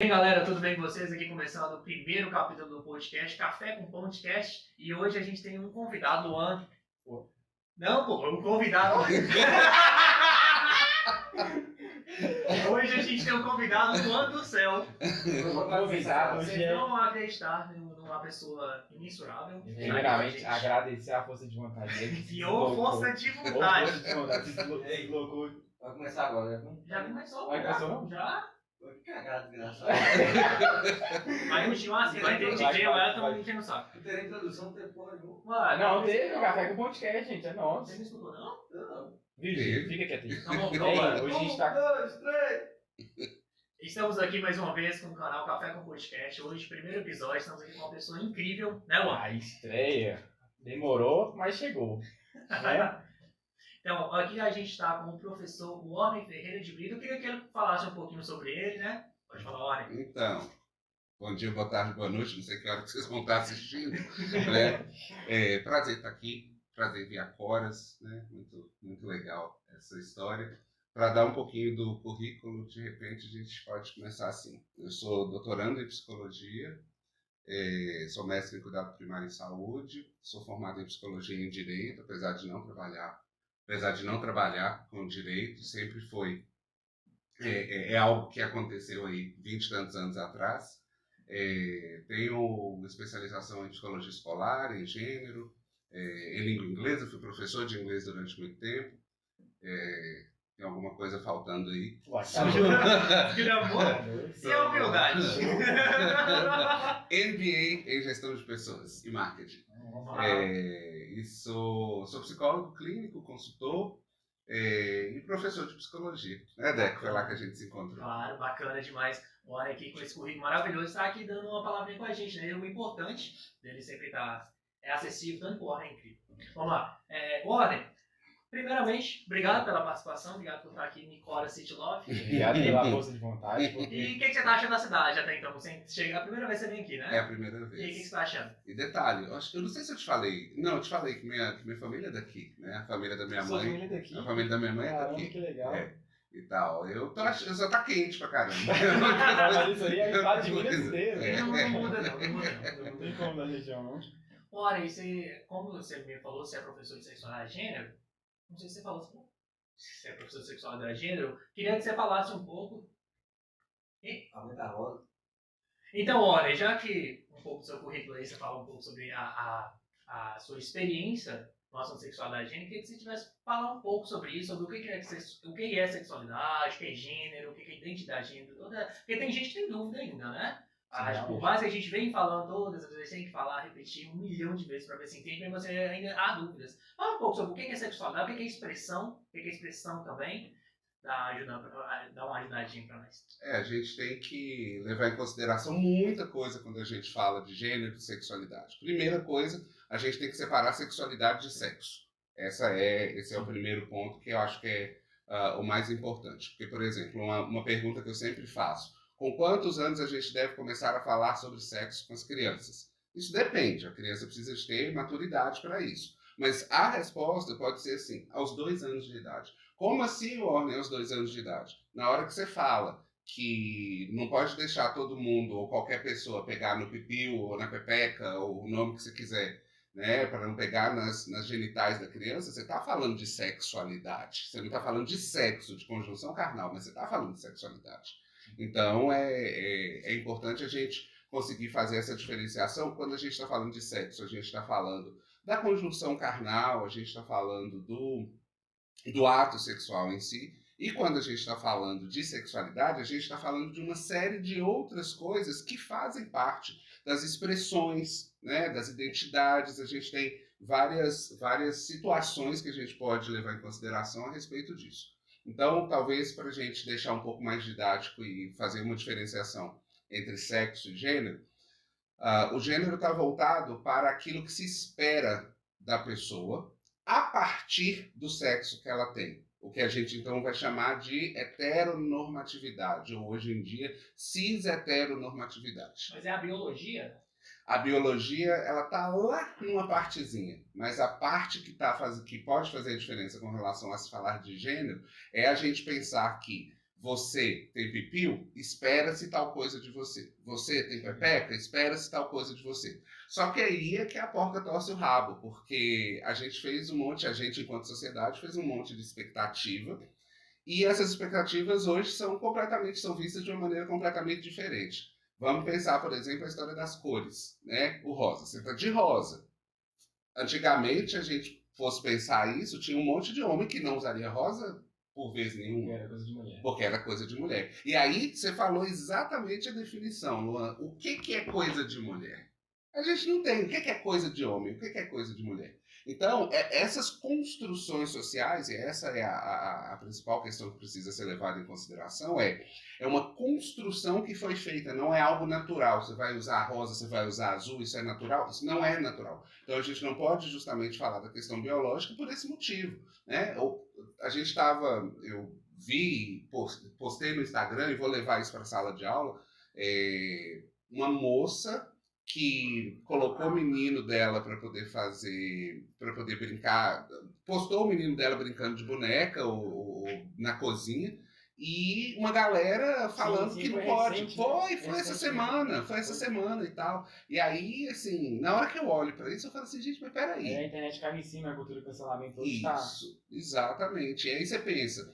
E aí, galera, tudo bem com vocês? Aqui começando o primeiro capítulo do podcast Café com Podcast. E hoje a gente tem um convidado, Luan. Não, pô, um convidado. Hoje a gente tem um convidado, Luan do céu. Vocês não vão acreditar numa pessoa imensurável. Primeiramente, agradecer a força de vontade dele. E ou força de vontade. Força de vontade. Se deslocou. Vai começar agora, né? Já começou? Vai começar não? Já? Que cagada, desgraçado. Vai continuar assim, vai ter DJ, agora estamos enchendo o saco. Não tem introdução, não tem porra nenhuma. Mano, Não, teve Café com Podcast, gente. É nosso. Você não escutou, não? Não. Viu? Fica quietinho. Tá bom, Ei, então, hoje a gente tá... 2, 3. Estamos aqui mais uma vez com o canal Café com Podcast. Hoje, primeiro episódio, estamos aqui com uma pessoa incrível, né, Luan? A estreia demorou, mas chegou. Né? Então, aqui a gente está com o professor Warner Ferreira de Brito. Eu queria que ele falasse um pouquinho sobre ele, né? Pode falar, Warner. Então, bom dia, boa tarde, boa noite, não sei que hora que vocês vão estar assistindo, né? Prazer estar aqui, prazer vir a Coras, né? Muito legal essa história. Para dar um pouquinho do currículo, de repente a gente pode começar assim. Eu sou doutorando em psicologia, sou mestre em cuidado primário em saúde, sou formado em psicologia e em direito, apesar de não trabalhar com direito, sempre foi. É algo que aconteceu aí 20 e tantos anos atrás. Tenho uma especialização em psicologia escolar, em gênero, em língua inglesa, fui professor de inglês durante muito tempo. Tem alguma coisa faltando aí? Gravou? E a humildade? MBA em gestão de pessoas e marketing. E sou psicólogo clínico, consultor e professor de psicologia. Deco? Foi lá que a gente se encontrou. Claro, bacana demais. O Warner aqui com esse currículo maravilhoso está aqui dando uma palavrinha com a gente, né? O importante dele sempre estar acessível, tanto que o Warner é incrível. Vamos lá. Warner, primeiramente, obrigado pela participação, obrigado por estar aqui em Cora City Love. Obrigado pela força de vontade. Porque... E o que você está achando da cidade até então? Você chega, a primeira vez que você vem aqui, né? É a primeira E o que vez. você está achando? E detalhe, eu não sei se eu te falei. Não, eu te falei que minha família é daqui, né? A família da minha Sua mãe. família daqui. A família da minha mãe é Caramba, daqui. que legal. E tal. Eu só tá quente pra caramba. Mas isso aí é estado de Minas inteiro. Não muda não. Não tem como da região, não. Warner, como você me falou, você é professor de sexualidade e gênero, não sei se você falou assim, se é professor de sexualidade e gênero, queria que você falasse um pouco. Aumenta a roda. Então, Warner, já que um pouco do seu currículo aí, você fala um pouco sobre a sua experiência no assunto de sexualidade e gênero, queria que você tivesse falar um pouco sobre isso, sobre o que é sexualidade, o que é gênero, o que é identidade de gênero, porque tem gente que tem dúvida ainda, né? Por mais que a gente vem falando todas as vezes, tem que falar, repetir 1 milhão de vezes para ver se entende, mas você ainda há dúvidas. Fala um pouco sobre o que é sexualidade, o que é expressão, o que é expressão também, dá uma ajudadinha para nós. A gente tem que levar em consideração muita coisa quando a gente fala de gênero e sexualidade. Primeira coisa, a gente tem que separar sexualidade de sexo. Esse é o primeiro ponto que eu acho que é o mais importante. Porque, por exemplo, uma pergunta que eu sempre faço: com quantos anos a gente deve começar a falar sobre sexo com as crianças? Isso depende, a criança precisa ter maturidade para isso. Mas a resposta pode ser assim, aos 2 anos de idade. Como assim, Warner, aos 2 anos de idade? Na hora que você fala que não pode deixar todo mundo ou qualquer pessoa pegar no pipiu ou na pepeca ou o nome que você quiser, né, para não pegar nas genitais da criança, você está falando de sexualidade. Você não está falando de sexo, de conjunção carnal, mas você está falando de sexualidade. Então, é importante a gente conseguir fazer essa diferenciação. Quando a gente está falando de sexo, a gente está falando da conjunção carnal, a gente está falando do ato sexual em si. E quando a gente está falando de sexualidade, a gente está falando de uma série de outras coisas que fazem parte das expressões, né, das identidades. A gente tem várias situações que a gente pode levar em consideração a respeito disso. Então, talvez para a gente deixar um pouco mais didático e fazer uma diferenciação entre sexo e gênero, o gênero está voltado para aquilo que se espera da pessoa a partir do sexo que ela tem. O que a gente então vai chamar de heteronormatividade, ou hoje em dia cis-heteronormatividade. Mas é a biologia? A biologia, ela tá lá numa partezinha, mas a parte que pode fazer a diferença com relação a se falar de gênero é a gente pensar que você tem pipiu, espera-se tal coisa de você. Você tem pepeca, espera-se tal coisa de você. Só que aí é que a porca torce o rabo, porque a gente enquanto sociedade, fez um monte de expectativa, e essas expectativas hoje são vistas de uma maneira completamente diferente. Vamos pensar, por exemplo, a história das cores, né? O rosa. Você está de rosa. Antigamente, a gente fosse pensar isso, tinha um monte de homem que não usaria rosa por vez nenhuma. Era coisa de mulher. Porque era coisa de mulher. E aí você falou exatamente a definição, Luan. O que é coisa de mulher? A gente não tem. O que é coisa de homem? O que é coisa de mulher? Então, essas construções sociais, e essa é a principal questão que precisa ser levada em consideração, é uma construção que foi feita, não é algo natural. Você vai usar rosa, você vai usar azul, isso é natural? Isso não é natural. Então, a gente não pode justamente falar da questão biológica por esse motivo. Né? Eu postei no Instagram, e vou levar isso para a sala de aula, uma moça que colocou o menino dela para poder brincar, postou o menino dela brincando de boneca ou na cozinha, e uma galera falando que não pode. Recente, foi essa semana e tal. E aí, assim, na hora que eu olho para isso, eu falo assim, gente, mas peraí. A internet cai em cima, a cultura do cancelamento hoje Isso, exatamente. E aí você pensa,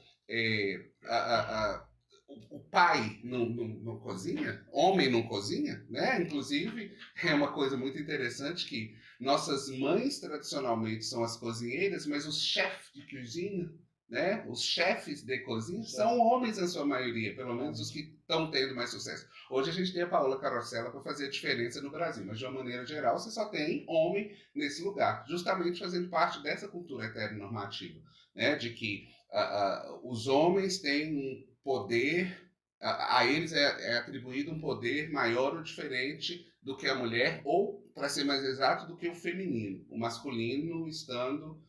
o pai não cozinha, homem não cozinha, né? Inclusive, é uma coisa muito interessante que nossas mães tradicionalmente são as cozinheiras, mas os chefes de cozinha, né? Os chefes de cozinha são homens na sua maioria, pelo menos os que estão tendo mais sucesso. Hoje a gente tem a Paola Carosella para fazer a diferença no Brasil, mas de uma maneira geral você só tem homem nesse lugar, justamente fazendo parte dessa cultura heteronormativa, né? De que os homens têm um poder, a eles é atribuído um poder maior ou diferente do que a mulher, ou, para ser mais exato, do que o feminino, o masculino estando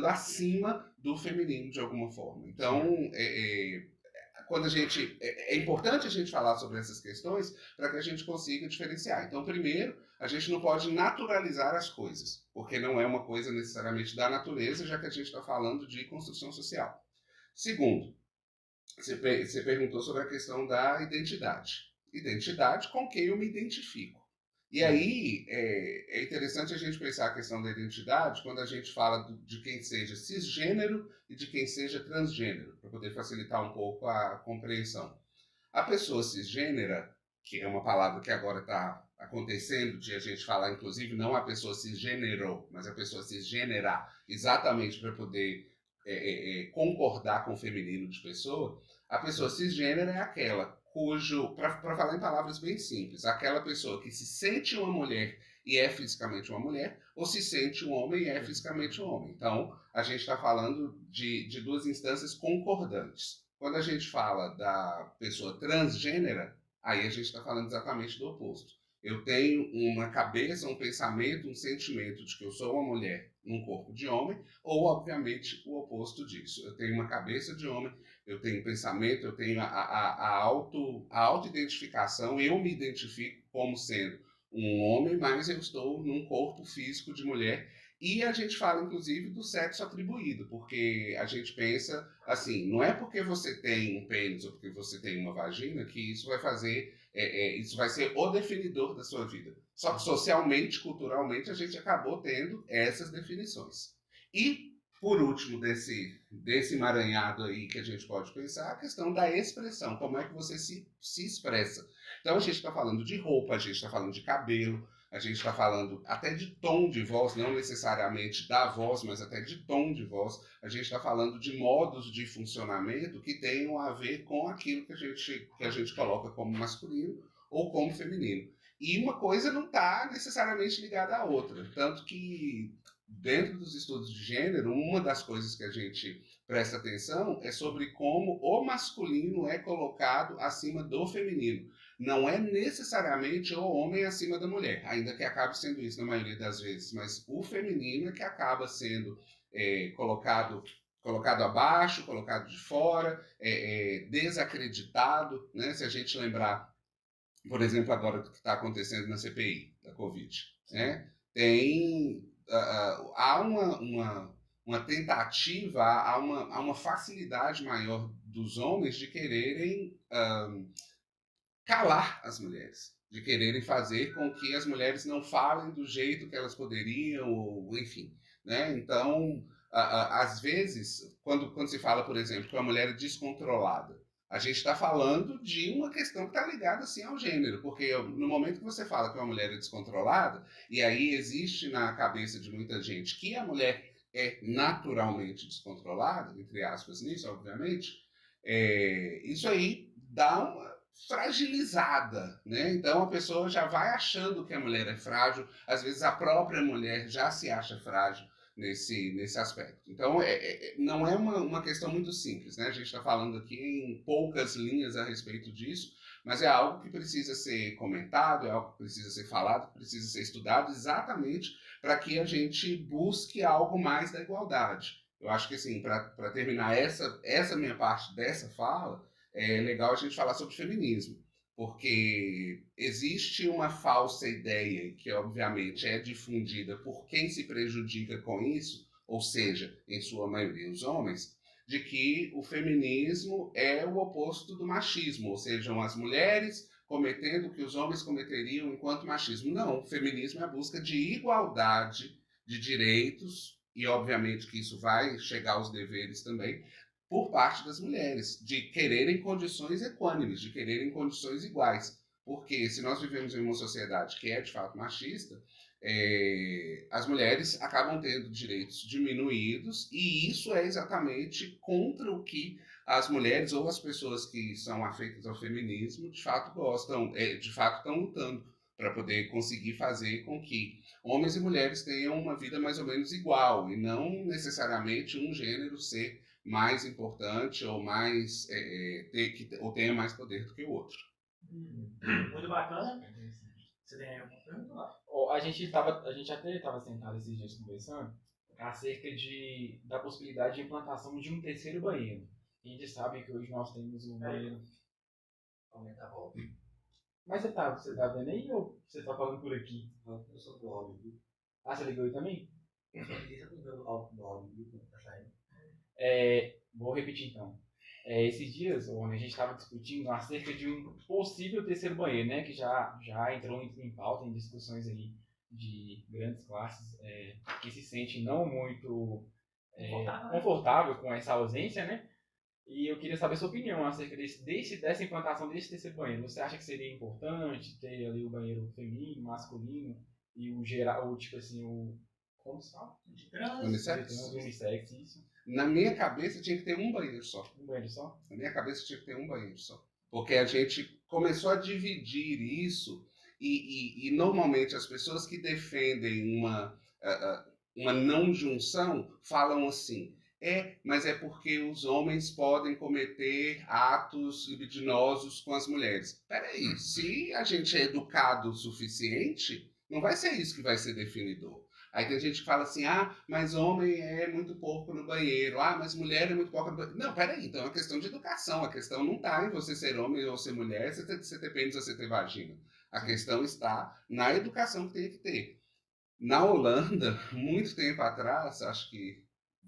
acima do feminino de alguma forma. Então, é importante a gente falar sobre essas questões para que a gente consiga diferenciar. Então, primeiro, a gente não pode naturalizar as coisas, porque não é uma coisa necessariamente da natureza, já que a gente está falando de construção social. Segundo, você perguntou sobre a questão da identidade. Identidade com quem eu me identifico. E aí é interessante a gente pensar a questão da identidade quando a gente fala de quem seja cisgênero e de quem seja transgênero, para poder facilitar um pouco a compreensão. A pessoa cisgênera, que é uma palavra que agora está acontecendo de a gente falar, inclusive, não a pessoa cisgênero, mas a pessoa cisgênera, exatamente para poder concordar com o feminino de pessoa. A pessoa cisgênera é aquela para falar em palavras bem simples, aquela pessoa que se sente uma mulher e é fisicamente uma mulher, ou se sente um homem e é fisicamente um homem. Então, a gente está falando de duas instâncias concordantes. Quando a gente fala da pessoa transgênera, aí a gente está falando exatamente do oposto. Eu tenho uma cabeça, um pensamento, um sentimento de que eu sou uma mulher num corpo de homem, ou, obviamente, o oposto disso. Eu tenho uma cabeça de homem, eu tenho pensamento, eu tenho a auto-identificação, eu me identifico como sendo um homem, mas eu estou num corpo físico de mulher. E a gente fala, inclusive, do sexo atribuído, porque a gente pensa assim, não é porque você tem um pênis ou porque você tem uma vagina que isso vai fazer, isso vai ser o definidor da sua vida. Só que socialmente, culturalmente, a gente acabou tendo essas definições. E, por último, desse emaranhado aí que a gente pode pensar, a questão da expressão, como é que você se expressa. Então, a gente está falando de roupa, a gente está falando de cabelo, a gente está falando até de tom de voz, não necessariamente da voz, mas até de tom de voz. A gente está falando de modos de funcionamento que tenham a ver com aquilo que a gente coloca como masculino ou como feminino. E uma coisa não está necessariamente ligada à outra. Tanto que, dentro dos estudos de gênero, uma das coisas que a gente presta atenção é sobre como o masculino é colocado acima do feminino. Não é necessariamente o homem acima da mulher, ainda que acabe sendo isso na maioria das vezes, mas o feminino é que acaba sendo colocado abaixo, colocado de fora, desacreditado, né? Se a gente lembrar, por exemplo, agora do que está acontecendo na CPI da Covid, né? Há uma tentativa, há uma facilidade maior dos homens de quererem calar as mulheres, de quererem fazer com que as mulheres não falem do jeito que elas poderiam, ou enfim. Né? Então, às vezes, quando se fala, por exemplo, que uma mulher é descontrolada, a gente está falando de uma questão que está ligada assim, ao gênero, porque no momento que você fala que uma mulher é descontrolada, e aí existe na cabeça de muita gente que a mulher é naturalmente descontrolada, entre aspas nisso, obviamente, isso aí dá uma fragilizada, né? Então a pessoa já vai achando que a mulher é frágil, às vezes a própria mulher já se acha frágil nesse aspecto. Então não é uma questão muito simples, né? A gente está falando aqui em poucas linhas a respeito disso, mas é algo que precisa ser comentado, é algo que precisa ser falado, que precisa ser estudado exatamente para que a gente busque algo mais da igualdade. Eu acho que, assim, para terminar essa minha parte dessa fala, é legal a gente falar sobre feminismo, porque existe uma falsa ideia que, obviamente, é difundida por quem se prejudica com isso, ou seja, em sua maioria os homens, de que o feminismo é o oposto do machismo, ou seja, as mulheres cometendo o que os homens cometeriam enquanto machismo. Não, o feminismo é a busca de igualdade de direitos, e obviamente que isso vai chegar aos deveres também, por parte das mulheres, de quererem condições equânimes, de quererem condições iguais. Porque se nós vivemos em uma sociedade que é de fato machista, as mulheres acabam tendo direitos diminuídos, e isso é exatamente contra o que as mulheres ou as pessoas que são afeitas ao feminismo de fato gostam, de fato estão lutando para poder conseguir fazer com que homens e mulheres tenham uma vida mais ou menos igual, e não necessariamente um gênero ser mais importante ou mais ou tenha mais poder do que o outro. Muito bacana. Você tem alguma pergunta? A gente até estava sentado esses dias conversando acerca da possibilidade de implantação de um terceiro banheiro. A gente sabe que hoje nós temos um banheiro. Aumenta a volta. Mas você tá vendo aí ou você tá falando por aqui? Eu sou do áudio, viu? Ah, você ligou aí também? Eu só disse do áudio, viu? Tá saindo. Vou repetir então. Esses dias, onde a gente estava discutindo acerca de um possível terceiro banheiro, né? Que já entrou em pauta, em discussões aí de grandes classes que se sentem não muito confortável com essa ausência, né? E eu queria saber a sua opinião acerca dessa implantação desse terceiro banheiro. Você acha que seria importante ter ali o banheiro feminino, masculino e o geral, tipo assim, como se fala? Unissex? Isso. Na minha cabeça tinha que ter um banheiro só. Um banheiro só? Na minha cabeça tinha que ter um banheiro só. Porque a gente começou a dividir isso e normalmente as pessoas que defendem uma não junção falam assim: mas é porque os homens podem cometer atos libidinosos com as mulheres. Peraí, se a gente é educado o suficiente, não vai ser isso que vai ser definidor. Aí tem gente que fala assim: mas homem é muito pouco no banheiro, mas mulher é muito pouco no banheiro. Não, peraí, então é uma questão de educação. A questão não está em você ser homem ou ser mulher, você depende de você ter vagina. A questão está na educação que tem que ter. Na Holanda, muito tempo atrás, acho que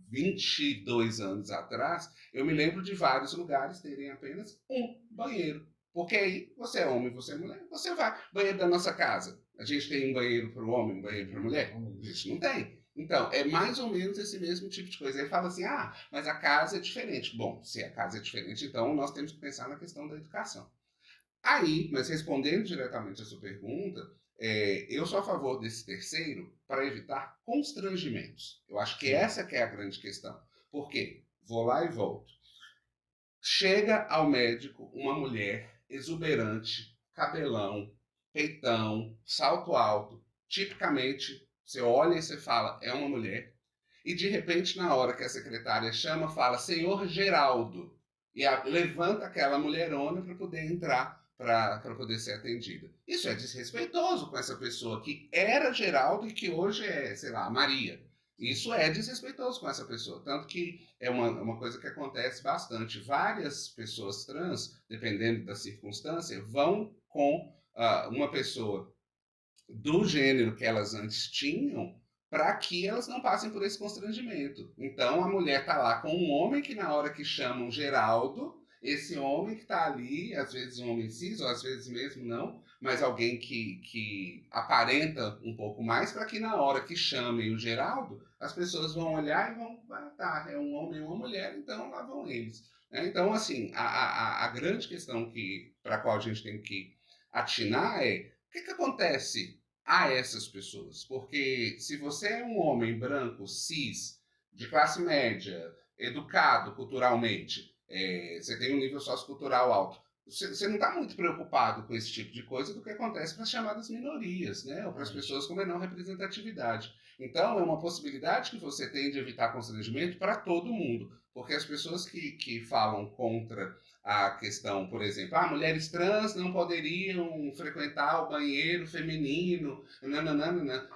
22 anos atrás, eu me lembro de vários lugares terem apenas um banheiro. Porque aí você é homem, você é mulher, você vai. Banheiro da nossa casa. A gente tem um banheiro para o homem, um banheiro para a mulher? A gente não tem. Então, é mais ou menos esse mesmo tipo de coisa. Aí fala assim: mas a casa é diferente. Bom, se a casa é diferente, então nós temos que pensar na questão da educação. Aí, mas respondendo diretamente a sua pergunta, eu sou a favor desse terceiro para evitar constrangimentos. Eu acho que essa que é a grande questão. Por quê? Vou lá e volto. Chega ao médico uma mulher exuberante, cabelão, peitão, salto alto. Tipicamente, você olha e você fala, é uma mulher. E de repente, na hora que a secretária chama, fala, senhor Geraldo. E levanta aquela mulherona para poder entrar, para poder ser atendida. Isso é desrespeitoso com essa pessoa que era Geraldo e que hoje é, sei lá, Maria. Isso é desrespeitoso com essa pessoa. Tanto que é uma coisa que acontece bastante. Várias pessoas trans, dependendo da circunstância, vão com uma pessoa do gênero que elas antes tinham para que elas não passem por esse constrangimento. Então a mulher está lá com um homem que na hora que chamam Geraldo, esse homem que está ali, às vezes um homem cis, ou às vezes mesmo não, mas alguém que aparenta um pouco mais, para que na hora que chamem o Geraldo, as pessoas vão olhar e vão, tá, é um homem e uma mulher, então lá vão eles. Então, assim, a grande questão para a qual a gente tem que atinar é o que acontece a essas pessoas. Porque se você é um homem branco, cis, de classe média, educado culturalmente, você tem um nível sociocultural alto, você não está muito preocupado com esse tipo de coisa do que acontece para as chamadas minorias, né? Ou para as pessoas com menor representatividade. Então, é uma possibilidade que você tem de evitar constrangimento para todo mundo. Porque as pessoas que falam contra a questão, por exemplo, mulheres trans não poderiam frequentar o banheiro feminino, nananana.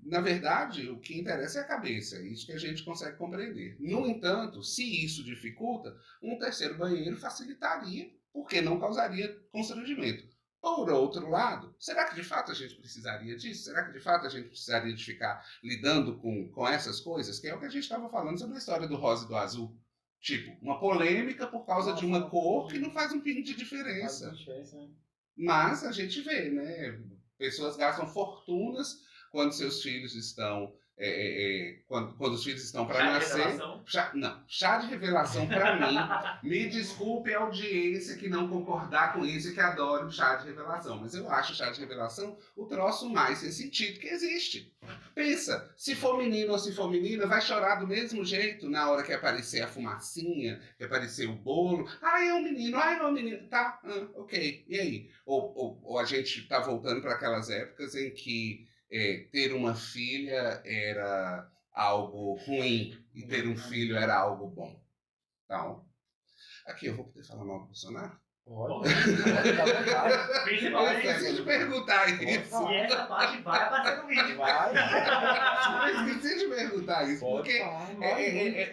Na verdade, o que interessa é a cabeça, é isso que a gente consegue compreender. No entanto, se isso dificulta, um terceiro banheiro facilitaria, porque não causaria constrangimento. Por outro lado, será que de fato a gente precisaria disso? Será que de fato a gente precisaria de ficar lidando com essas coisas? Que é o que a gente estava falando sobre a história do rosa e do azul. Tipo, uma polêmica por causa de uma cor que não faz um pingo de diferença. Mas a gente vê, né? Pessoas gastam fortunas quando seus filhos estão... quando os filhos estão para nascer... Chá de revelação para mim. Me desculpe a audiência que não concordar com isso e que adora o chá de revelação. Mas eu acho o chá de revelação o troço mais sem sentido que existe. Pensa, se for menino ou se for menina, vai chorar do mesmo jeito na hora que aparecer a fumacinha, que aparecer o bolo. É um menino, é uma menina. Tá, ok. E aí? Ou a gente tá voltando para aquelas épocas em que ter uma filha era algo ruim e ter um filho era algo bom. Então, aqui eu vou poder falar mal do Bolsonaro? Pode. Eu esqueci de perguntar isso. E essa parte vai aparecer no vídeo. Eu esqueci de perguntar isso, porque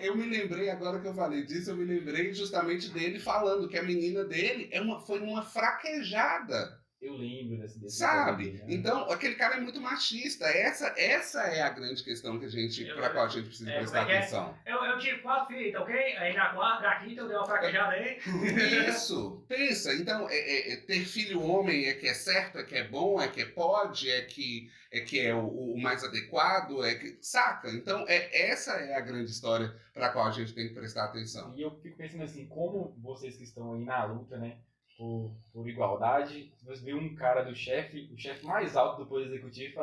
eu me lembrei, agora que eu falei disso, eu me lembrei justamente dele falando que a menina dele foi uma fraquejada. Eu lembro desse sabe? Né? Então, aquele cara é muito machista. Essa é a grande questão que para a qual a gente precisa prestar atenção. Eu tive 4 filhos, ok? Aí na quinta eu dei uma fraquejada aí. Isso, pensa. Então, ter filho homem é que é certo, é que é bom, é que pode, é que é o mais adequado, saca? Então, essa é a grande história para a qual a gente tem que prestar atenção. E eu fico pensando assim, como vocês que estão aí na luta, né? Por igualdade, você vê um cara o chefe mais alto do Poder Executivo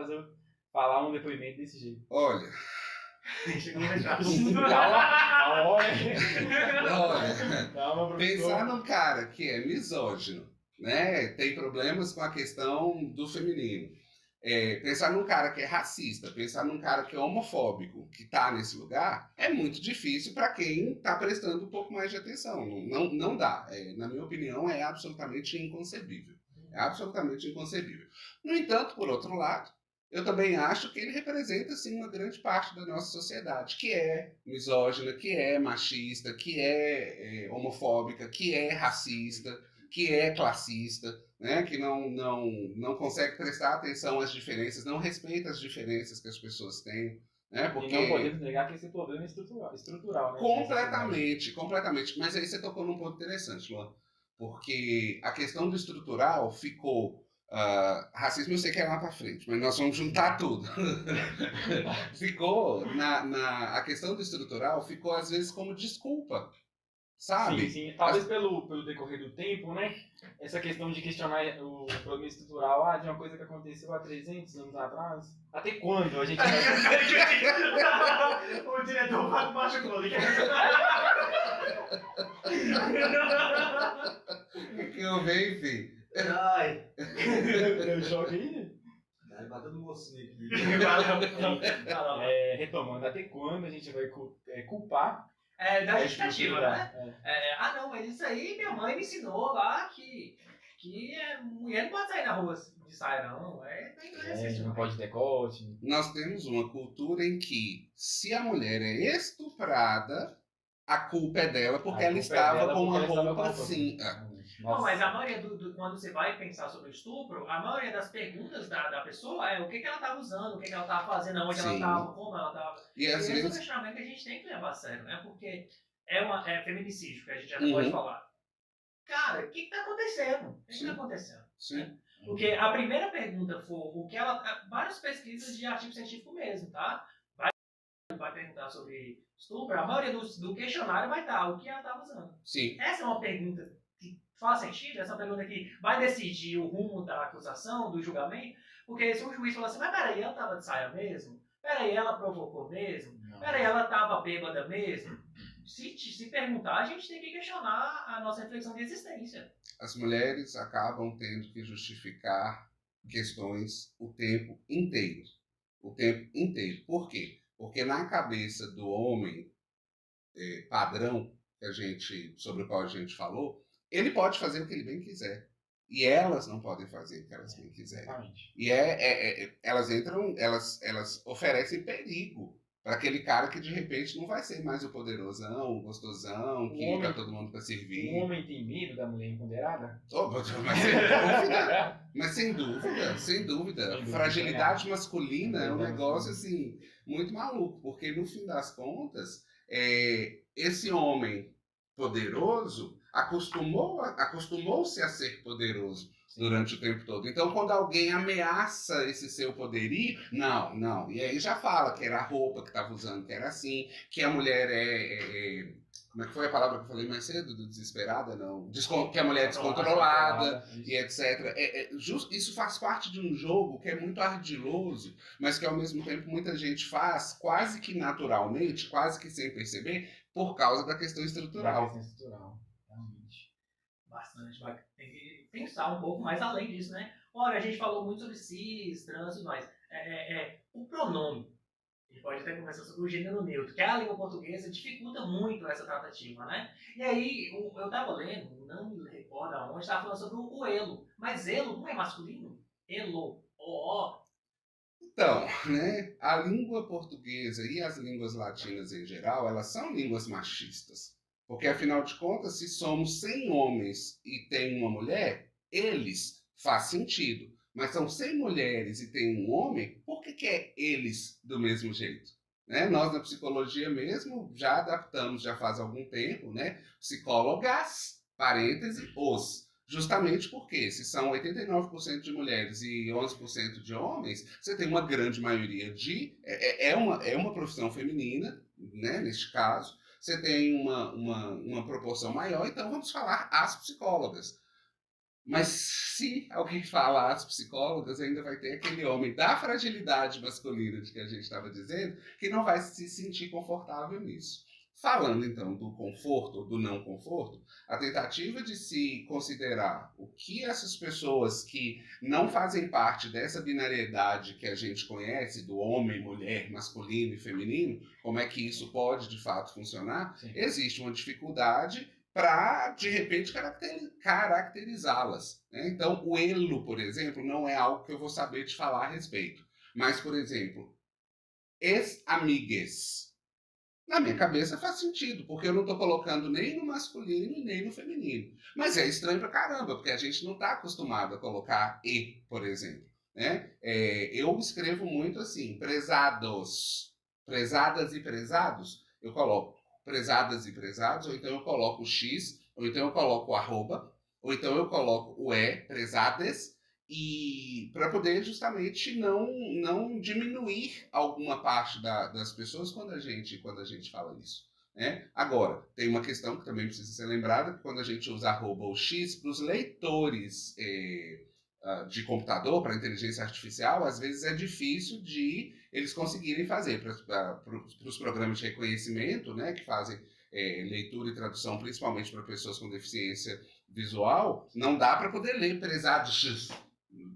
falar um depoimento desse jeito. Olha, pensar num cara que é misógino, né? Tem problemas com a questão do feminino. Pensar num cara que é racista, pensar num cara que é homofóbico, que está nesse lugar, é muito difícil para quem está prestando um pouco mais de atenção. Não dá. Na minha opinião, é absolutamente inconcebível. É absolutamente inconcebível. No entanto, por outro lado, eu também acho que ele representa assim, uma grande parte da nossa sociedade, que é misógina, que é machista, que é homofóbica, que é racista, que é classista, né? Que não consegue prestar atenção às diferenças, não respeita as diferenças que as pessoas têm. Né? Porque... E não podemos negar que esse problema é estrutural. Né? Completamente. Mas aí você tocou num ponto interessante, Luan. Porque a questão do estrutural ficou... racismo eu sei que é lá pra frente, mas nós vamos juntar tudo. Ficou, a questão do estrutural ficou às vezes como desculpa. Sabe? Sim. Talvez pelo decorrer do tempo, né? Essa questão de questionar o problema estrutural de uma coisa que aconteceu há 300 anos atrás. Até quando a gente vai... O diretor machucou ali. O que eu vejo, filho? Ai! Eu joguei, né? Vai batendo mocinho aqui. Retomando, até quando a gente vai culpar da justificativa, né? Não, mas isso aí minha mãe me ensinou lá que mulher não pode sair na rua de saia, não. Não pode decote. Nós temos uma cultura em que, se a mulher é estuprada, a culpa é dela porque ela estava com uma roupa assim. Não, mas a maioria quando você vai pensar sobre o estupro, a maioria das perguntas da pessoa é o que ela estava usando, o que ela estava fazendo, onde ela Sim. estava, como ela estava. E E às esse é o vezes. questionamento que a gente tem que levar a sério, né? Porque é feminicídio, que a gente já Uhum. pode falar. Cara, o que está acontecendo? O que Sim. está acontecendo? Sim. Porque a primeira pergunta foi o que ela. Várias pesquisas de artigo científico mesmo, tá? Vai perguntar sobre estupro, a maioria do questionário vai estar o que ela estava usando. Sim. Essa é uma pergunta que faz sentido, essa é uma pergunta que vai decidir o rumo da acusação, do julgamento, porque se um juiz falar assim, mas peraí, ela estava de saia mesmo? Peraí, ela provocou mesmo? Peraí, ela estava bêbada mesmo? Se perguntar, a gente tem que questionar a nossa reflexão de existência. As mulheres acabam tendo que justificar questões o tempo inteiro. O tempo inteiro. Por quê? Porque na cabeça do homem padrão sobre o qual a gente falou, ele pode fazer o que ele bem quiser. E elas não podem fazer o que elas bem quiserem. Exatamente. E elas oferecem perigo para aquele cara que de repente não vai ser mais o poderosão, o gostosão, que tá todo mundo para servir. O homem tem medo da mulher empoderada? Mas sem dúvida. Sem dúvida, Fragilidade masculina é um negócio assim muito maluco, porque no fim das contas, esse homem poderoso acostumou-se a ser poderoso durante o tempo todo. Então, quando alguém ameaça esse seu poderio, não. E aí já fala que era a roupa que estava usando, que era assim, que a mulher como é que foi a palavra que eu falei mais cedo? Desesperada? Não. Que a mulher é descontrolada e etc. Isso faz parte de um jogo que é muito ardiloso, mas que ao mesmo tempo muita gente faz quase que naturalmente, quase que sem perceber, por causa da questão estrutural. Realmente. Bastante. Tem que pensar um pouco mais além disso, né? Olha, a gente falou muito sobre cis, trans e mais. O pronome. A gente pode até conversar sobre o gênero neutro, que a língua portuguesa dificulta muito essa tratativa, né? E aí, eu estava lendo, não me recordo aonde, estava falando sobre o elo. Mas elo não é masculino? Elo, o. Então, né, a língua portuguesa e as línguas latinas em geral, elas são línguas machistas. Porque, afinal de contas, se somos 100 homens e tem uma mulher, eles faz sentido. Mas são 100 mulheres e tem um homem, por que é eles do mesmo jeito? Né? Nós, na psicologia mesmo, já adaptamos já faz algum tempo, né? Psicólogas, parêntese, os. Justamente porque, se são 89% de mulheres e 11% de homens, você tem uma grande maioria de... É uma profissão feminina, né, neste caso. Você tem uma proporção maior, então vamos falar as psicólogas. Mas se alguém fala as psicólogas, ainda vai ter aquele homem da fragilidade masculina de que a gente estava dizendo, que não vai se sentir confortável nisso. Falando então do conforto ou do não conforto, a tentativa de se considerar o que essas pessoas que não fazem parte dessa binariedade que a gente conhece, do homem, mulher, masculino e feminino, como é que isso pode de fato funcionar, Sim. Existe uma dificuldade para, de repente, caracterizá-las. Né? Então, o elo, por exemplo, não é algo que eu vou saber te falar a respeito. Mas, por exemplo, ex-amigues. Na minha cabeça faz sentido, porque eu não estou colocando nem no masculino e nem no feminino. Mas é estranho pra caramba, porque a gente não está acostumado a colocar e, por exemplo. Né? Eu escrevo muito assim, prezados, prezadas e prezados, eu coloco prezadas e prezados, ou então eu coloco o X, ou então eu coloco o arroba, ou então eu coloco o prezades, e para poder justamente não diminuir alguma parte das pessoas quando a gente fala isso. Né? Agora, tem uma questão que também precisa ser lembrada, que quando a gente usa arroba ou X, para os leitores de computador, para inteligência artificial, às vezes é difícil de eles conseguirem fazer. Para os programas de reconhecimento, né, que fazem leitura e tradução, principalmente para pessoas com deficiência visual, não dá para poder ler prezado X.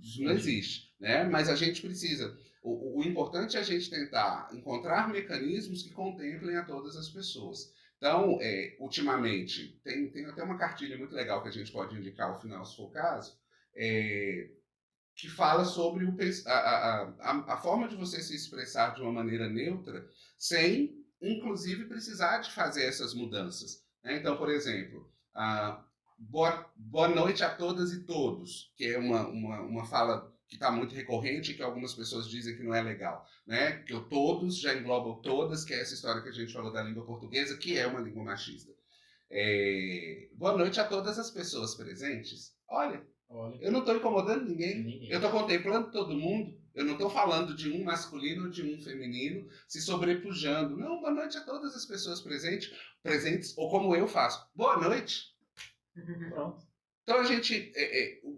Isso não existe. Né? Mas a gente precisa... O importante é a gente tentar encontrar mecanismos que contemplem a todas as pessoas. Então, ultimamente, tem até uma cartilha muito legal que a gente pode indicar ao final, se for o caso, que fala sobre a forma de você se expressar de uma maneira neutra, sem, inclusive, precisar de fazer essas mudanças. Né? Então, por exemplo, boa noite a todas e todos, que é uma fala que está muito recorrente e que algumas pessoas dizem que não é legal, né? Que o todos já engloba o todas, que é essa história que a gente falou da língua portuguesa, que é uma língua machista. Boa noite a todas as pessoas presentes. Olha, eu não estou incomodando ninguém. Eu estou contemplando todo mundo. Eu não estou falando de um masculino ou de um feminino se sobrepujando. Não, boa noite a todas as pessoas presentes, ou como eu faço. Boa noite. Pronto. Então a gente,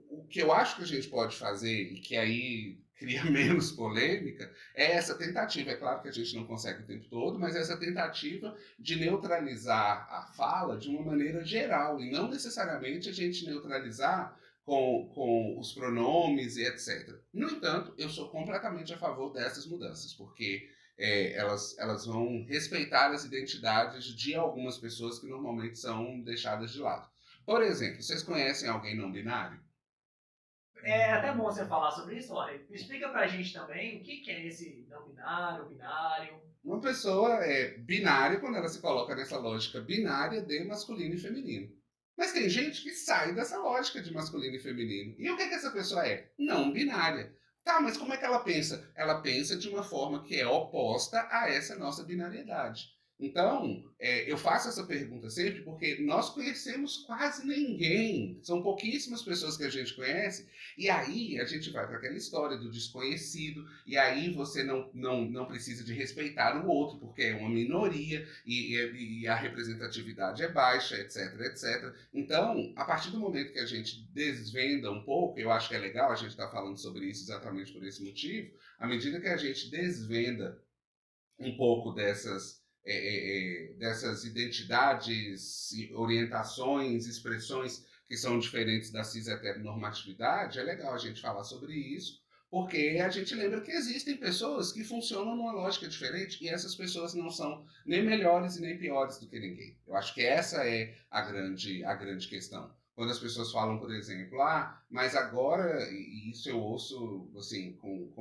o que eu acho que a gente pode fazer e que aí cria menos polêmica é essa tentativa. É claro que a gente não consegue o tempo todo, mas essa tentativa de neutralizar a fala de uma maneira geral e não necessariamente a gente neutralizar com os pronomes e etc. No entanto, eu sou completamente a favor dessas mudanças, porque elas vão respeitar as identidades de algumas pessoas que normalmente são deixadas de lado. Por exemplo, vocês conhecem alguém não binário? É até bom você falar sobre isso, olha. Explica pra gente também o que é esse não binário, binário. Uma pessoa é binária quando ela se coloca nessa lógica binária de masculino e feminino. Mas tem gente que sai dessa lógica de masculino e feminino. E o que essa pessoa é? Não binária. Tá, mas como é que ela pensa? Ela pensa de uma forma que é oposta a essa nossa binariedade. Então, eu faço essa pergunta sempre porque nós conhecemos quase ninguém. São pouquíssimas pessoas que a gente conhece. E aí a gente vai para aquela história do desconhecido. E aí você não precisa de respeitar o outro porque é uma minoria e a representatividade é baixa, etc, etc. Então, a partir do momento que a gente desvenda um pouco, eu acho que é legal a gente estar falando sobre isso exatamente por esse motivo, à medida que a gente desvenda um pouco dessas identidades, orientações, expressões que são diferentes da cis-heteronormatividade, é legal a gente falar sobre isso, porque a gente lembra que existem pessoas que funcionam numa lógica diferente e essas pessoas não são nem melhores e nem piores do que ninguém. Eu acho que essa é a grande questão. Quando as pessoas falam, por exemplo, mas agora, e isso eu ouço assim, com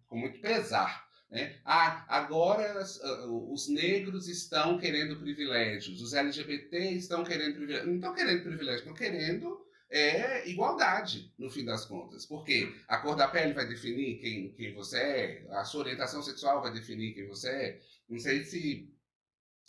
muito pesar, né? Agora os negros estão querendo privilégios, os LGBT estão querendo privilégios. Não estão querendo privilégios, estão querendo igualdade, no fim das contas. Porque a cor da pele vai definir quem você é, a sua orientação sexual vai definir quem você é. Não sei se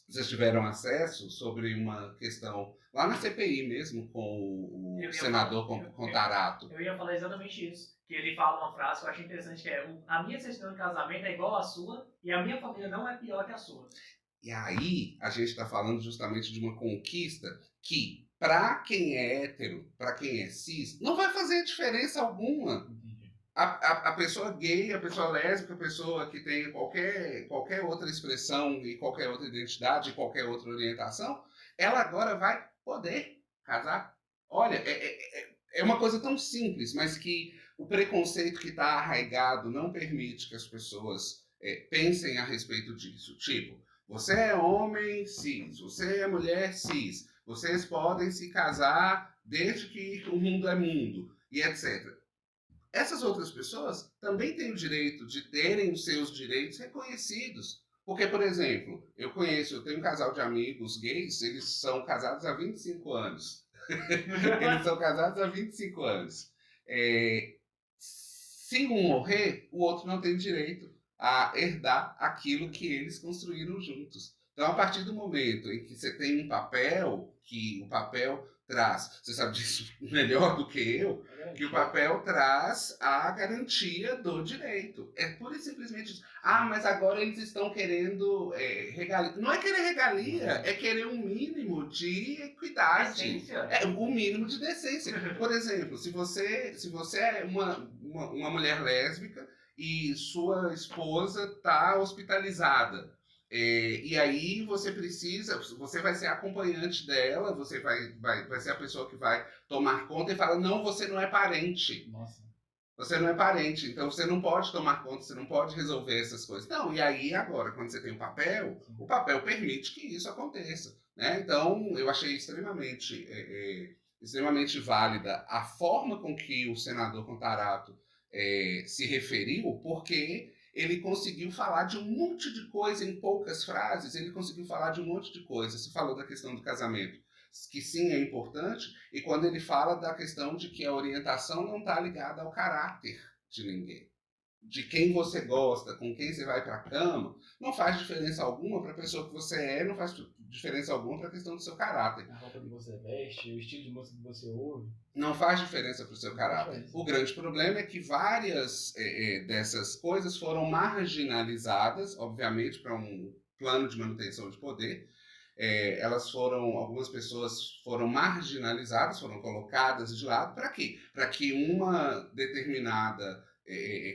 vocês tiveram acesso sobre uma questão lá na CPI mesmo, com o senador Contarato. Eu ia falar exatamente isso. Que ele fala uma frase que eu acho interessante, que é: a minha certidão de casamento é igual à sua e a minha família não é pior que a sua. E aí a gente está falando justamente de uma conquista que, para quem é hétero, para quem é cis, não vai fazer diferença alguma. A pessoa gay, a pessoa lésbica, a pessoa que tem qualquer outra expressão e qualquer outra identidade, qualquer outra orientação, ela agora vai poder casar. Olha, é uma coisa tão simples, mas que o preconceito que está arraigado não permite que as pessoas pensem a respeito disso. Tipo, você é homem cis, você é mulher cis, vocês podem se casar desde que o mundo é mundo, e etc. Essas outras pessoas também têm o direito de terem os seus direitos reconhecidos. Porque, por exemplo, eu tenho um casal de amigos gays, eles são casados há 25 anos. Eles são casados há 25 anos. Se um morrer, o outro não tem direito a herdar aquilo que eles construíram juntos. Então, a partir do momento em que você tem um papel, que o papel traz, você sabe disso melhor do que eu, que o papel traz a garantia do direito. É pura e simplesmente isso. Mas agora eles estão querendo regalia. Não é querer regalia, é querer um mínimo de equidade. Decência. O mínimo de decência. Por exemplo, se você é uma mulher lésbica e sua esposa está hospitalizada, e aí você vai ser acompanhante dela, você vai ser a pessoa que vai tomar conta e fala: não, você não é parente. Nossa. Você não é parente, então você não pode tomar conta, você não pode resolver essas coisas. Não, e aí agora, quando você tem o papel permite que isso aconteça, né? Então, eu achei extremamente válida a forma com que o senador Contarato se referiu, porque ele conseguiu falar de um monte de coisa em poucas frases, ele conseguiu falar de um monte de coisa. Você falou da questão do casamento. que sim é importante, e quando ele fala da questão de que a orientação não está ligada ao caráter de ninguém. De quem você gosta, com quem você vai para a cama, não faz diferença alguma para a pessoa que você é, não faz diferença alguma para a questão do seu caráter. A roupa que você veste, o estilo de música que você ouve. Não faz diferença para o seu caráter. O grande problema é que várias dessas coisas foram marginalizadas, obviamente, para um plano de manutenção de poder. Algumas pessoas foram marginalizadas, foram colocadas de lado. Para quê? Para que uma determinada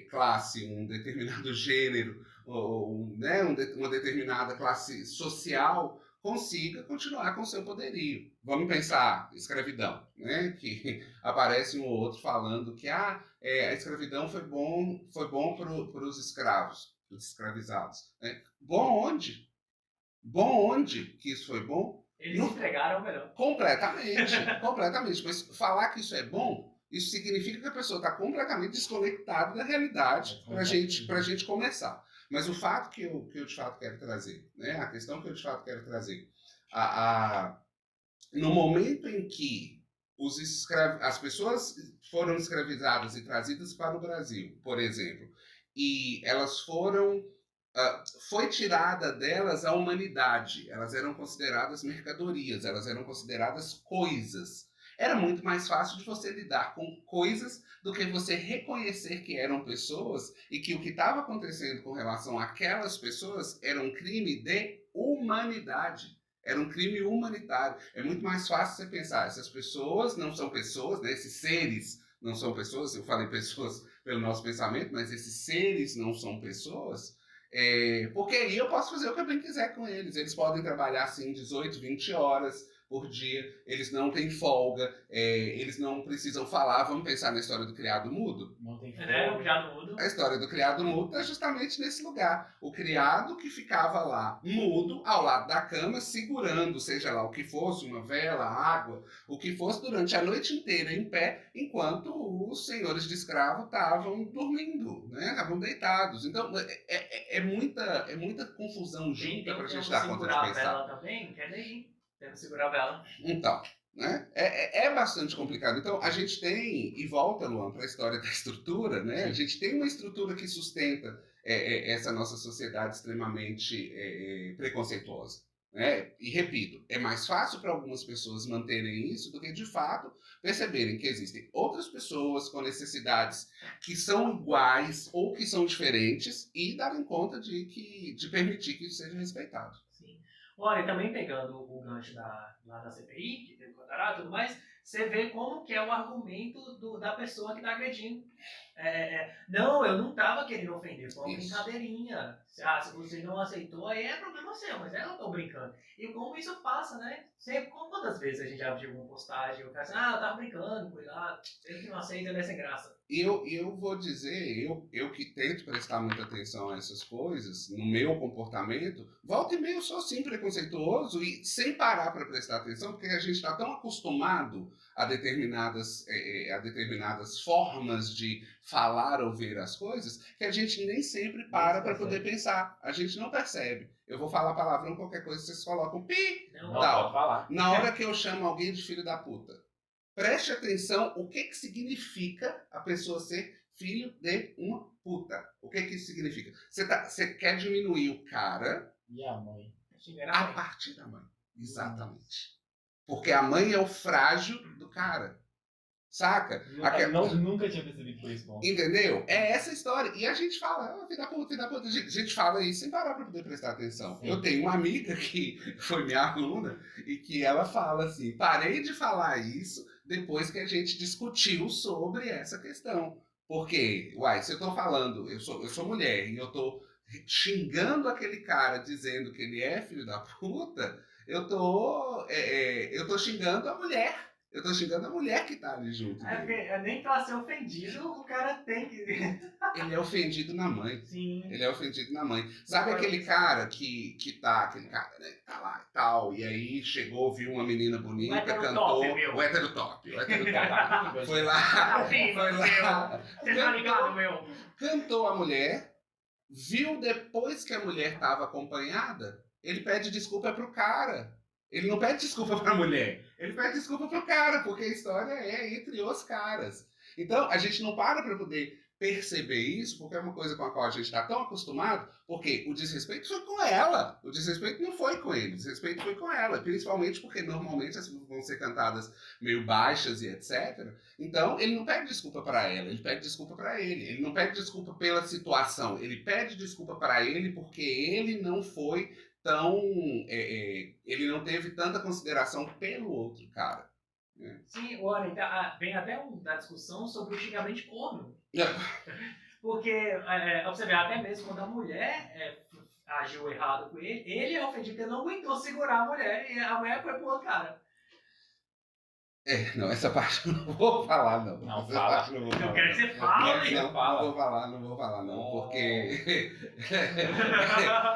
classe, um determinado gênero, uma determinada classe social consiga continuar com seu poderio. Vamos pensar escravidão, né? Que aparece um ou outro falando que a escravidão foi bom para os escravos, para os escravizados. Né? Bom onde? Bom onde que isso foi bom? Eles entregaram o melhor. Completamente. Mas falar que isso é bom, isso significa que a pessoa está completamente desconectada da realidade para a gente começar. Mas o fato que eu de fato quero trazer, né? A questão que eu de fato quero trazer, no momento em que as pessoas foram escravizadas e trazidas para o Brasil, por exemplo, e elas foi tirada delas a humanidade, elas eram consideradas mercadorias, elas eram consideradas coisas. Era muito mais fácil de você lidar com coisas do que você reconhecer que eram pessoas e que o que estava acontecendo com relação àquelas pessoas era um crime de humanidade. Era um crime humanitário. É muito mais fácil você pensar, essas pessoas não são pessoas, né? Esses seres não são pessoas, eu falei pessoas pelo nosso pensamento, mas esses seres não são pessoas, porque aí eu posso fazer o que eu bem quiser com eles. Eles podem trabalhar assim 18, 20 horas por dia, eles não têm folga, eles não precisam falar. Vamos pensar na história do criado mudo? Não tem folga. O criado mudo. A história do criado mudo está justamente nesse lugar. O criado que ficava lá, mudo, ao lado da cama, segurando, seja lá o que fosse, uma vela, água, o que fosse, durante a noite inteira em pé, enquanto os senhores de escravo estavam dormindo, né? Estavam deitados. Então, é muita confusão junta para a gente dar conta de pensar. pensar. Segurar a vela também, quer daí. Tem que segurar a vela. Então, né? É bastante complicado. Então, a gente tem, e volta, Luan, para a história da estrutura, né? A gente tem uma estrutura que sustenta essa nossa sociedade extremamente preconceituosa. Né? E repito, é mais fácil para algumas pessoas manterem isso do que, de fato, perceberem que existem outras pessoas com necessidades que são iguais ou que são diferentes e darem conta de permitir que isso seja respeitado. Sim. Olha, também pegando o gancho lá da CPI, que teve Cotará e tudo mais, você vê como que é o argumento da pessoa que está agredindo. Não, eu não estava querendo ofender, foi uma brincadeirinha. Se você não aceitou, aí é problema seu, mas eu estou brincando. E como isso passa, né? Quantas vezes a gente já viu uma postagem, o cara assim, eu tava brincando, cuidado, ele que não aceita, ele é sem graça. E eu vou dizer, eu que tento prestar muita atenção a essas coisas, no meu comportamento, volta e meia eu sou assim preconceituoso e sem parar para prestar atenção, porque a gente está tão acostumado a determinadas formas de falar ou ver as coisas, que a gente nem sempre para poder pensar. A gente não percebe. Eu vou falar palavrão, qualquer coisa, vocês colocam pi, Não, tal. pode falar. Na hora que eu chamo alguém de filho da puta, preste atenção o que significa a pessoa ser filho de uma puta. O que isso significa? Você quer diminuir o cara E a mãe? a partir da mãe. Exatamente. Porque a mãe é o frágil do cara. Saca? Nunca tinha percebido por isso. Entendeu? É essa história. E a gente fala, filho da puta, filho da puta. A gente fala isso sem parar pra poder prestar atenção. Sim. Eu tenho uma amiga que foi minha aluna e que ela fala assim, parei de falar isso depois que a gente discutiu sobre essa questão. Porque, se eu tô falando, eu sou mulher e eu tô xingando aquele cara dizendo que ele é filho da puta, eu tô xingando a mulher. Eu tô xingando a mulher que tá ali junto. Nem pra ser ofendido, o cara tem que... Ele é ofendido na mãe. Sim. Ele é ofendido na mãe. Sabe aquele cara aquele cara, né, que tá lá e tal, e aí chegou, viu uma menina bonita, cantou... O hétero top. Foi lá. Você tá ligado, meu? Cantou a mulher, viu depois que a mulher tava acompanhada, ele pede desculpa pro cara. Ele não pede desculpa para a mulher, ele pede desculpa para o cara, porque a história é entre os caras. Então, a gente não para poder perceber isso, porque é uma coisa com a qual a gente está tão acostumado, porque o desrespeito foi com ela, o desrespeito não foi com ele, o desrespeito foi com ela, principalmente porque normalmente as músicas vão ser cantadas meio baixas e etc. Então, ele não pede desculpa para ela, ele pede desculpa para ele. Ele não pede desculpa pela situação, ele pede desculpa para ele porque ele não foi tão. Ele não teve tanta consideração pelo outro cara. Né? Sim, olha, vem até da discussão sobre o xingamento de corno. Porque, pra você ver, até mesmo quando a mulher agiu errado com ele é ofendido porque ele não aguentou segurar a mulher e a mulher foi pro outro cara. Não, essa parte eu não vou falar, não. Não, essa fala. parte eu não vou falar. Eu quero que você fale. Não vou falar, não, porque...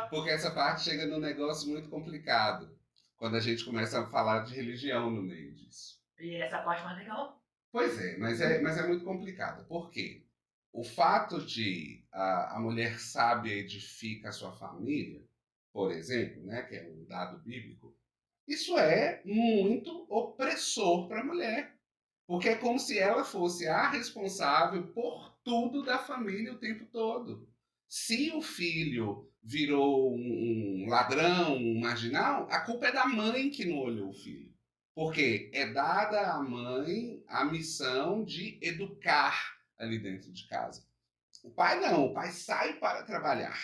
porque essa parte chega num negócio muito complicado, quando a gente começa a falar de religião no meio disso. E essa parte mais legal? Pois é, mas é muito complicado. Por quê? O fato de a mulher sábia edifica a sua família, por exemplo, né, que é um dado bíblico, isso é muito opressor para a mulher. Porque é como se ela fosse a responsável por tudo da família o tempo todo. Se o filho virou um ladrão, um marginal, a culpa é da mãe que não olhou o filho. Porque é dada à mãe a missão de educar ali dentro de casa. O pai não, o pai sai para trabalhar.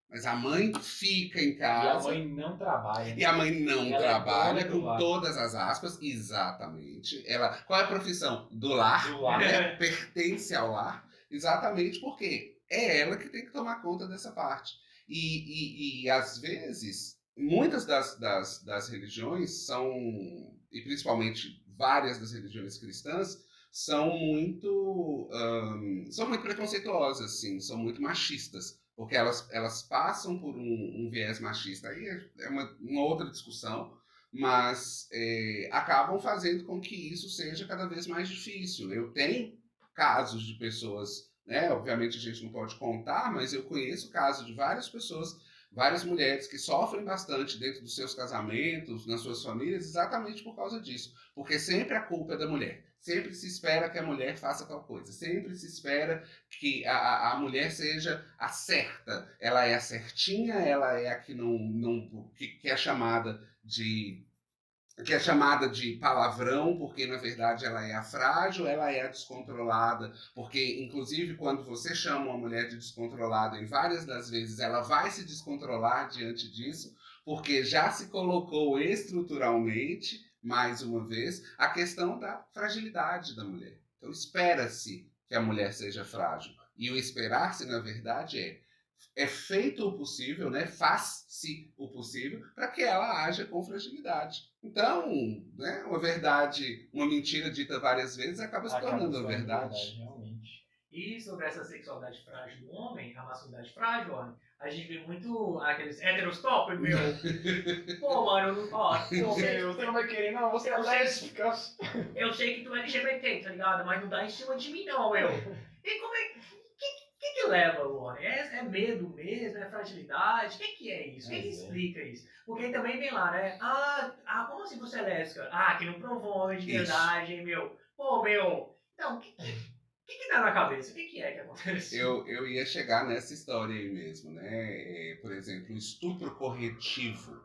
Mas a mãe fica em casa. E a mãe não trabalha. E a mãe não Ela trabalha, é com todas as aspas, exatamente. Qual é a profissão? Do lar. Do lar. Né? Pertence ao lar. Exatamente porque é ela que tem que tomar conta dessa parte. E às vezes, muitas das religiões são, e principalmente várias das religiões cristãs, são muito preconceituosas, assim, são muito machistas. Porque elas passam por um viés machista. Aí é uma outra discussão, mas acabam fazendo com que isso seja cada vez mais difícil. Eu tenho casos de pessoas, né, obviamente a gente não pode contar, mas eu conheço casos de várias pessoas, várias mulheres que sofrem bastante dentro dos seus casamentos, nas suas famílias, exatamente por causa disso. Porque sempre a culpa é da mulher. Sempre se espera que a mulher faça tal coisa. Sempre se espera que a mulher seja a certa. Ela é a certinha, ela é a que que é chamada de palavrão, porque na verdade ela é a frágil, ela é a descontrolada, porque inclusive quando você chama uma mulher de descontrolada, em várias das vezes ela vai se descontrolar diante disso, porque já se colocou estruturalmente, mais uma vez, a questão da fragilidade da mulher. Então espera-se que a mulher seja frágil. E o esperar-se, na verdade, é feito o possível, né? Faz-se o possível para que ela haja com fragilidade. Então, né, uma mentira dita várias vezes acaba se tornando a verdade. Realmente. E sobre essa sexualidade frágil do homem, a masculinidade frágil, homem, a gente vê muito aqueles heterostop, meu. Pô, mano, Você não vai querer, não, você é lésbica. Eu sei que tu é LGBT, tá ligado? Mas não dá em cima de mim, não, meu. E como é. O que leva, Lore? É medo mesmo? É fragilidade? O que é isso? O que explica isso? Porque aí também vem lá, né? Como assim você é lésbica? Que não promove de verdade, hein, meu? Pô, meu. Então, o que dá na cabeça? O que é que acontece? Eu ia chegar nessa história aí mesmo, né? Por exemplo, estupro corretivo.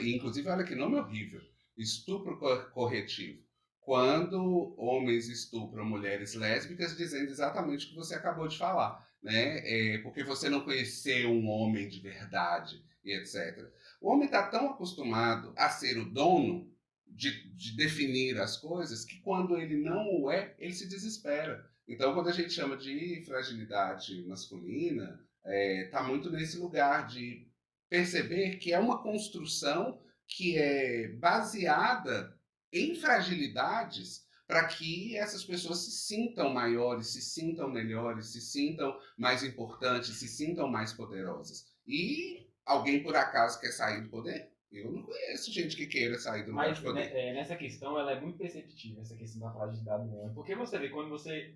Inclusive, olha que nome horrível. Estupro corretivo. Quando homens estupram mulheres lésbicas, dizendo exatamente o que você acabou de falar, né? Porque você não conheceu um homem de verdade e etc. O homem está tão acostumado a ser o dono de definir as coisas que quando ele não o é, ele se desespera. Então, quando a gente chama de fragilidade masculina, está muito nesse lugar de perceber que é uma construção que é baseada em fragilidades para que essas pessoas se sintam maiores, se sintam melhores, se sintam mais importantes, se sintam mais poderosas. E alguém por acaso quer sair do poder? Eu não conheço gente que queira sair do lugar de poder. Mas nessa questão ela é muito perceptível, essa questão da fragilidade do homem. Porque você vê, quando você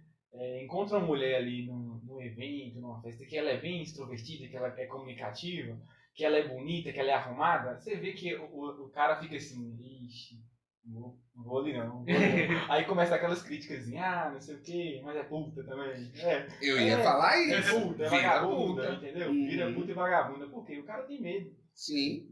encontra uma mulher ali num evento, numa festa, que ela é bem extrovertida, que ela é comunicativa, que ela é bonita, que ela é arrumada, você vê que o cara fica assim, ixi, não vou ali não. Aí começa aquelas críticas assim, não sei o que, mas é puta também. Eu ia falar É isso. puta, é Vira vagabunda, puta. entendeu? Vira puta e vagabunda, porque o cara tem medo Sim.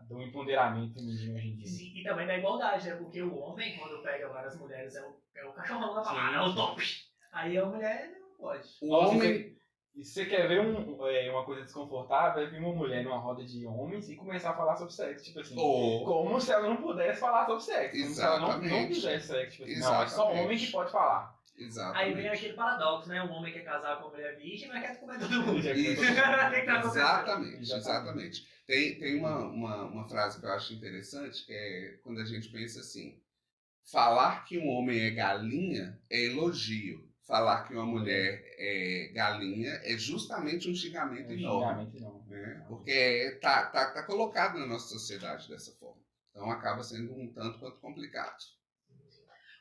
do empoderamento feminino hoje em dia. Sim, e também da igualdade, né? Porque o homem, quando pega várias mulheres, é o cachorrão da palavra, é o top. Aí a mulher não pode. O Nossa, homem. E se você quer ver uma coisa desconfortável, é vir uma mulher numa roda de homens e começar a falar sobre sexo. Tipo assim, como se ela não pudesse falar sobre sexo. Como se ela não fizesse sexo. Tipo assim, não, é só homem que pode falar. Exatamente. Aí vem aquele paradoxo, né? Um homem quer casar com uma mulher virgem, mas quer comer todo mundo. Exatamente. Tem uma frase que eu acho interessante, que é quando a gente pensa assim: falar que um homem é galinha é elogio. Falar que uma mulher é galinha é justamente um xingamento enorme. Né? Porque tá colocado na nossa sociedade dessa forma. Então acaba sendo um tanto quanto complicado.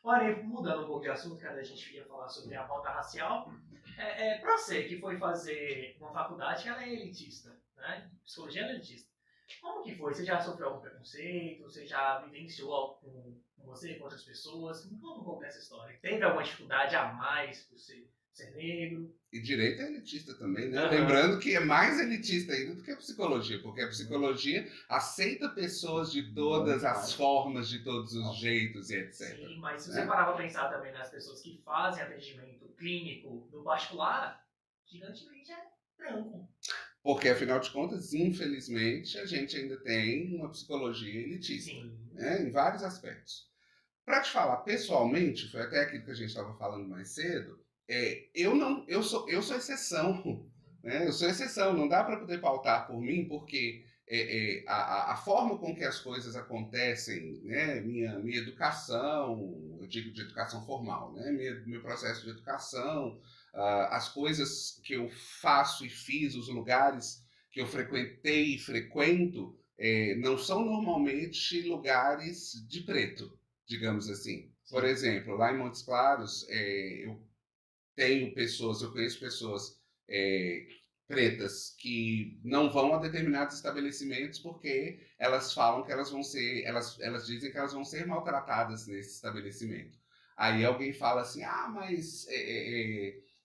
Olha, mudando um pouco de assunto, cara, a gente ia falar sobre a pauta racial. Pra você que foi fazer uma faculdade que ela é elitista, né? Psicologia é elitista. Como que foi? Você já sofreu algum preconceito? Você já vivenciou com você, com outras pessoas? Me conta um pouco dessa história. Teve alguma dificuldade a mais por ser negro? E direito é elitista também, né? Lembrando que é mais elitista ainda do que a psicologia, porque a psicologia aceita pessoas de todas as formas, de todos os jeitos e etc. Sim, mas se você parar pra pensar também nas pessoas que fazem atendimento clínico no particular, gigantemente é branco. Porque, afinal de contas, infelizmente, a gente ainda tem uma psicologia elitista, né, em vários aspectos. Para te falar pessoalmente, foi até aquilo que a gente estava falando mais cedo, eu sou exceção. Né? Eu sou exceção, não dá para poder pautar por mim, porque a forma com que as coisas acontecem, né, minha educação, eu digo de educação formal, né, meu processo de educação, as coisas que eu faço e fiz, os lugares que eu frequentei e frequento, não são normalmente lugares de preto, digamos assim. Sim. Por exemplo, lá em Montes Claros, eu conheço pessoas pretas que não vão a determinados estabelecimentos porque elas falam que elas dizem que elas vão ser maltratadas nesse estabelecimento. Aí alguém fala assim,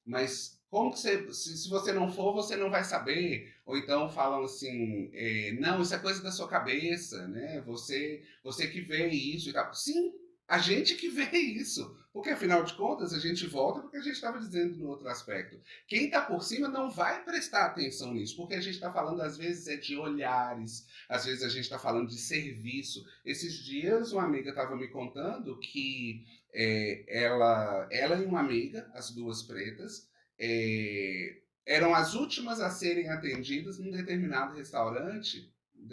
mas como que se você não for, você não vai saber? Ou então falam assim, não, isso é coisa da sua cabeça, né? Você que vê isso e tal. Sim, a gente que vê isso. Porque, afinal de contas, a gente volta porque a gente estava dizendo no outro aspecto. Quem está por cima não vai prestar atenção nisso, porque a gente está falando, às vezes, de olhares, às vezes a gente está falando de serviço. Esses dias, uma amiga estava me contando que ela e uma amiga, as duas pretas, eram as últimas a serem atendidas num determinado restaurante, num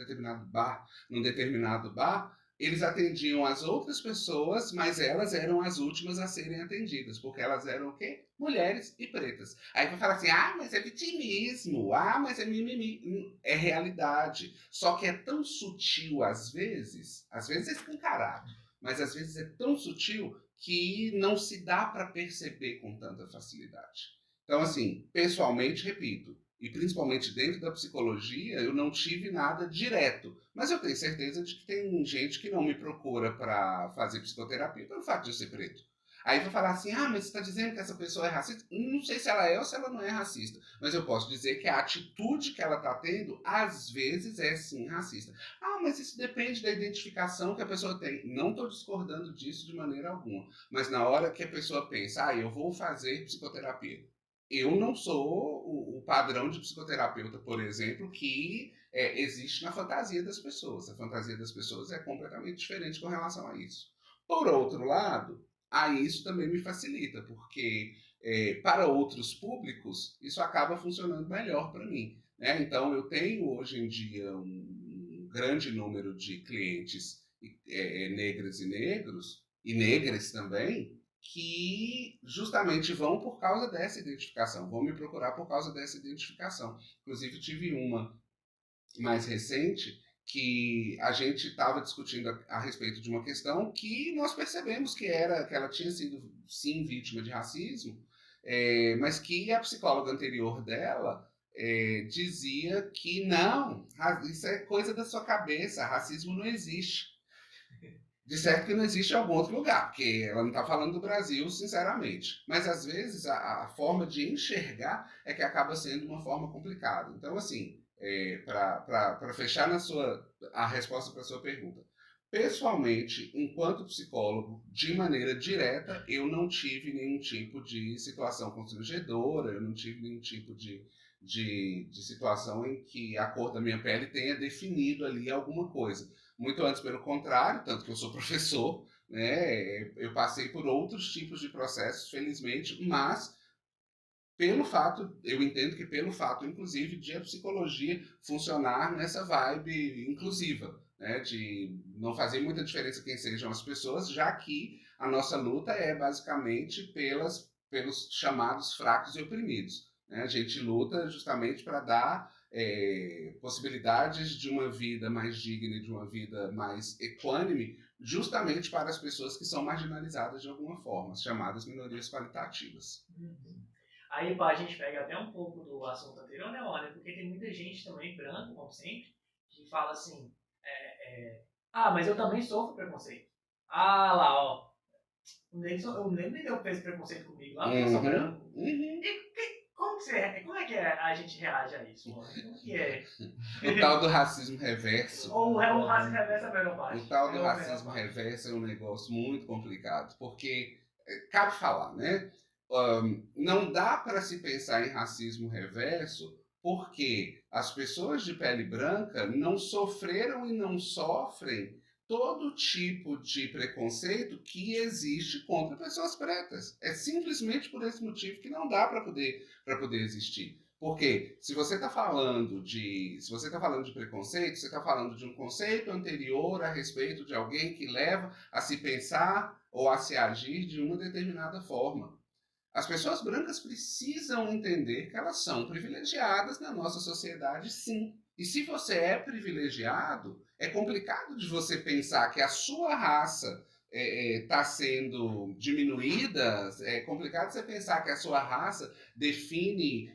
determinado bar. Eles atendiam as outras pessoas, mas elas eram as últimas a serem atendidas, porque elas eram o quê? Mulheres e pretas. Aí vai falar assim, mas é vitimismo, mas é mimimi. É realidade. Só que é tão sutil às vezes é escancarado, mas às vezes é tão sutil que não se dá para perceber com tanta facilidade. Então, assim, pessoalmente, repito, e principalmente dentro da psicologia, eu não tive nada direto. Mas eu tenho certeza de que tem gente que não me procura para fazer psicoterapia pelo fato de eu ser preto. Aí vai falar assim, mas você está dizendo que essa pessoa é racista? Não sei se ela é ou se ela não é racista. Mas eu posso dizer que a atitude que ela está tendo, às vezes, é sim racista. Mas isso depende da identificação que a pessoa tem. Não estou discordando disso de maneira alguma. Mas na hora que a pessoa pensa, eu vou fazer psicoterapia. Eu não sou o padrão de psicoterapeuta, por exemplo, que existe na fantasia das pessoas. A fantasia das pessoas é completamente diferente com relação a isso. Por outro lado, isso também me facilita, porque para outros públicos, isso acaba funcionando melhor para mim. Né? Então, eu tenho hoje em dia um grande número de clientes negras e negros, e negras também, que justamente vão por causa dessa identificação, vão me procurar por causa dessa identificação. Inclusive, tive uma mais recente que a gente estava discutindo a respeito de uma questão que nós percebemos que ela tinha sido, sim, vítima de racismo, mas que a psicóloga anterior dela dizia que não, isso é coisa da sua cabeça, racismo não existe. De certo que não existe em algum outro lugar, porque ela não está falando do Brasil, sinceramente. Mas, às vezes, a forma de enxergar é que acaba sendo uma forma complicada. Então, assim, para fechar a resposta para a sua pergunta, pessoalmente, enquanto psicólogo, de maneira direta, eu não tive nenhum tipo de situação constrangedora, eu não tive nenhum tipo de situação em que a cor da minha pele tenha definido ali alguma coisa. Muito antes, pelo contrário, tanto que eu sou professor, né, eu passei por outros tipos de processos, felizmente, mas eu entendo que pelo fato, inclusive, de a psicologia funcionar nessa vibe inclusiva, né, de não fazer muita diferença quem sejam as pessoas, já que a nossa luta é basicamente pelos chamados fracos e oprimidos. Né? A gente luta justamente para dar possibilidades de uma vida mais digna e de uma vida mais equânime, justamente para as pessoas que são marginalizadas de alguma forma, as chamadas minorias qualitativas. Aí, pá, a gente pega até um pouco do assunto anterior, né, olha, porque tem muita gente também, branco, como sempre, que fala assim, mas eu também sofro preconceito. Ah, lá, ó, o Nilson nem fez preconceito comigo lá, porque eu sou branco. Como é que a gente reage a isso, mano? Como que é? O tal do racismo reverso. Ou o racismo reverso é a melhor parte. O tal do racismo reverso é um negócio muito complicado, porque, cabe falar, né? Não dá para se pensar em racismo reverso porque as pessoas de pele branca não sofreram e não sofrem todo tipo de preconceito que existe contra pessoas pretas. É simplesmente por esse motivo que não dá para poder existir. Porque se você está falando de preconceito, você está falando de um conceito anterior a respeito de alguém que leva a se pensar ou a se agir de uma determinada forma. As pessoas brancas precisam entender que elas são privilegiadas na nossa sociedade, sim. E se você é privilegiado, é complicado de você pensar que a sua raça está sendo diminuída, é complicado você pensar que a sua raça define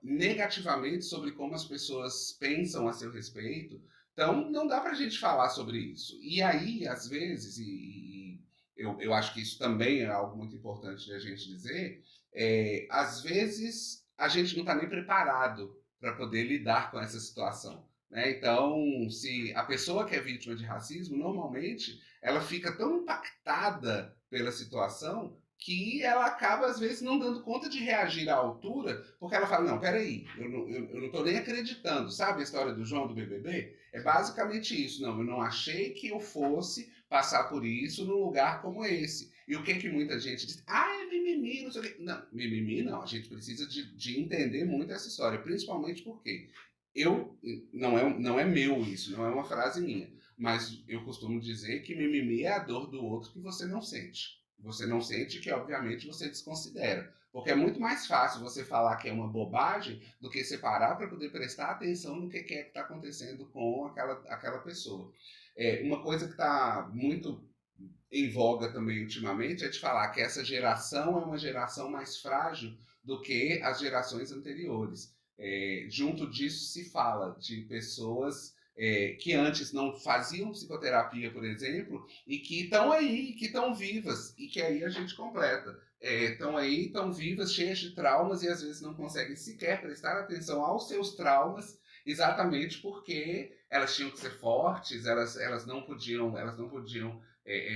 negativamente sobre como as pessoas pensam a seu respeito. Então, não dá para a gente falar sobre isso. E aí, às vezes, eu acho que isso também é algo muito importante de a gente dizer, às vezes a gente não está nem preparado para poder lidar com essa situação. Né? Então, se a pessoa que é vítima de racismo, normalmente, ela fica tão impactada pela situação que ela acaba, às vezes, não dando conta de reagir à altura, porque ela fala, não, peraí, eu não estou nem acreditando. Sabe a história do João do BBB? É basicamente isso. Não, eu não achei que eu fosse passar por isso num lugar como esse. E o que muita gente diz? É mimimi, não sei o quê. Não, mimimi não. A gente precisa de entender muito essa história, principalmente porque não é meu isso, não é uma frase minha, mas eu costumo dizer que mimimi é a dor do outro que você não sente. Você não sente que, obviamente, você desconsidera. Porque é muito mais fácil você falar que é uma bobagem do que separar para poder prestar atenção no que é que está acontecendo com aquela pessoa. Uma coisa que está muito em voga também ultimamente é de falar que essa geração é uma geração mais frágil do que as gerações anteriores. Junto disso se fala de pessoas que antes não faziam psicoterapia, por exemplo, e que estão aí, que estão vivas, e que aí a gente completa. Estão aí, estão vivas, cheias de traumas, e às vezes não conseguem sequer prestar atenção aos seus traumas, exatamente porque elas tinham que ser fortes, elas não podiam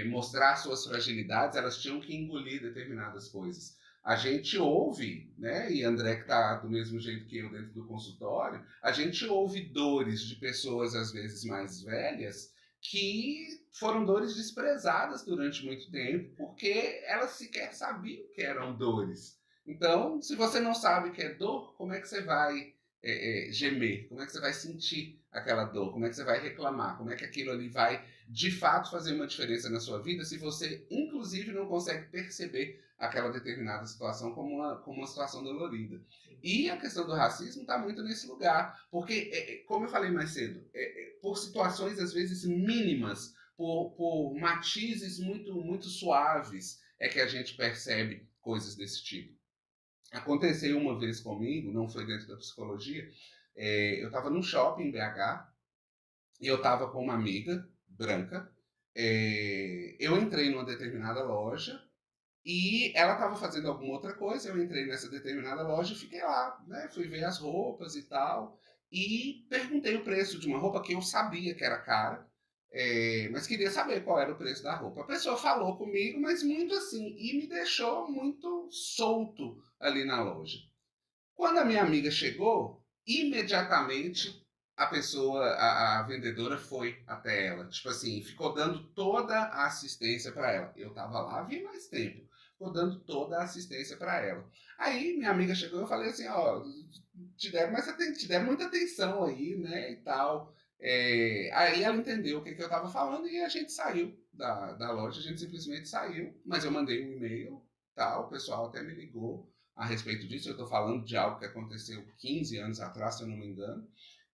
mostrar suas fragilidades, elas tinham que engolir determinadas coisas. A gente ouve, né, e André que está do mesmo jeito que eu dentro do consultório, a gente ouve dores de pessoas às vezes mais velhas que foram dores desprezadas durante muito tempo porque elas sequer sabiam que eram dores. Então, se você não sabe que é dor, como é que você vai gemer? Como é que você vai sentir aquela dor? Como é que você vai reclamar? Como é que aquilo ali vai, de fato, fazer uma diferença na sua vida se você, inclusive, não consegue perceber aquela determinada situação como uma situação dolorida? E a questão do racismo está muito nesse lugar, porque, como eu falei mais cedo, por situações, às vezes, mínimas, por matizes muito, muito suaves, é que a gente percebe coisas desse tipo. Aconteceu uma vez comigo, não foi dentro da psicologia, eu estava num shopping em BH e eu estava com uma amiga branca. Eu entrei numa determinada loja e ela estava fazendo alguma outra coisa, eu entrei nessa determinada loja e fiquei lá, né? Fui ver as roupas e tal, e perguntei o preço de uma roupa que eu sabia que era cara, mas queria saber qual era o preço da roupa. A pessoa falou comigo, mas muito assim, e me deixou muito solto ali na loja. Quando a minha amiga chegou, imediatamente a vendedora foi até ela. Tipo assim, ficou dando toda a assistência para ela. Eu tava lá, vi mais tempo. Ficou dando toda a assistência para ela. Aí minha amiga chegou e eu falei assim, ó, te deram muita atenção aí, né, e tal. Aí ela entendeu o que eu tava falando e a gente saiu da loja, a gente simplesmente saiu, mas eu mandei um e-mail, tal, o pessoal até me ligou a respeito disso. Eu estou falando de algo que aconteceu 15 anos atrás, se eu não me engano.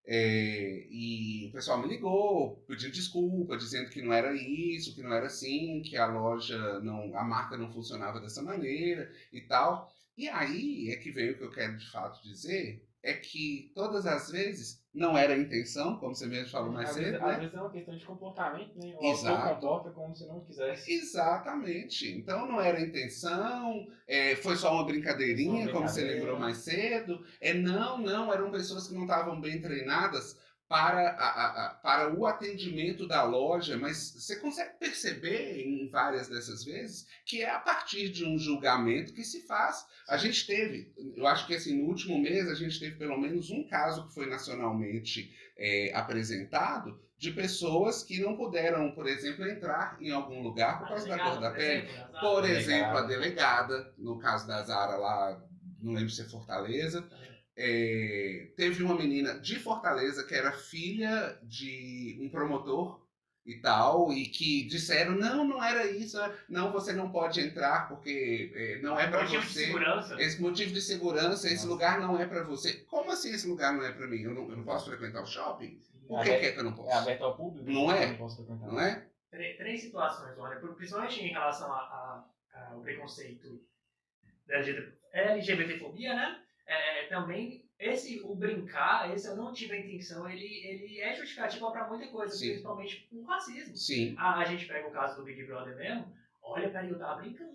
E o pessoal me ligou, pedindo desculpa, dizendo que não era isso, que não era assim, que a loja, não, a marca não funcionava dessa maneira e tal. E aí é que veio o que eu quero de fato dizer, é que todas as vezes não era a intenção, como você mesmo falou mais cedo, Às né? vezes é uma questão de comportamento, né? O autor Exato. comporta como se não quisesse. Exatamente. Então não era a intenção, foi só uma brincadeirinha, como você lembrou mais cedo. Não, eram pessoas que não estavam bem treinadas para o atendimento da loja, mas você consegue perceber em várias dessas vezes que é a partir de um julgamento que se faz. A gente teve, eu acho que assim, no último mês, a gente teve pelo menos um caso que foi nacionalmente apresentado de pessoas que não puderam, por exemplo, entrar em algum lugar por causa da cor da pele. Por exemplo, a delegada, no caso da Zara lá, não lembro se é Fortaleza. Teve uma menina de Fortaleza que era filha de um promotor e tal, e que disseram, não era isso, não, você não pode entrar porque não é para você. Esse motivo de segurança, esse lugar não é para você. Como assim esse lugar não é para mim? Eu não posso frequentar o shopping? Por que é que eu não posso? É aberto ao público? Não é? Eu não posso frequentar. Não é? Três situações, olha, principalmente em relação ao preconceito da LGBTfobia, né? Também o brincar, esse eu não tive a intenção, ele é justificativa para muita coisa, Sim. principalmente com racismo. Sim. A gente pega o caso do Big Brother mesmo, olha, peraí, eu tava brincando.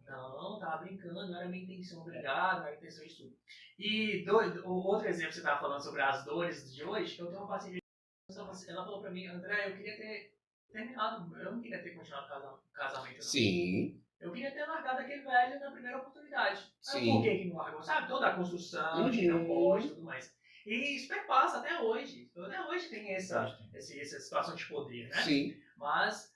Não, tava brincando, não era minha intenção brigar, não era minha intenção isso tudo. E o outro exemplo que você tava falando sobre as dores de hoje, eu tenho uma paciente, ela falou pra mim, André, eu queria ter terminado, eu não queria ter continuado o casamento. Não. Sim. Eu queria ter largado aquele velho na primeira oportunidade. Mas Sim. por que não largou? Sabe, toda a construção, de não pode e tudo mais. E isso perpassa até hoje. Até hoje tem essa situação de poder, né? Sim. Mas,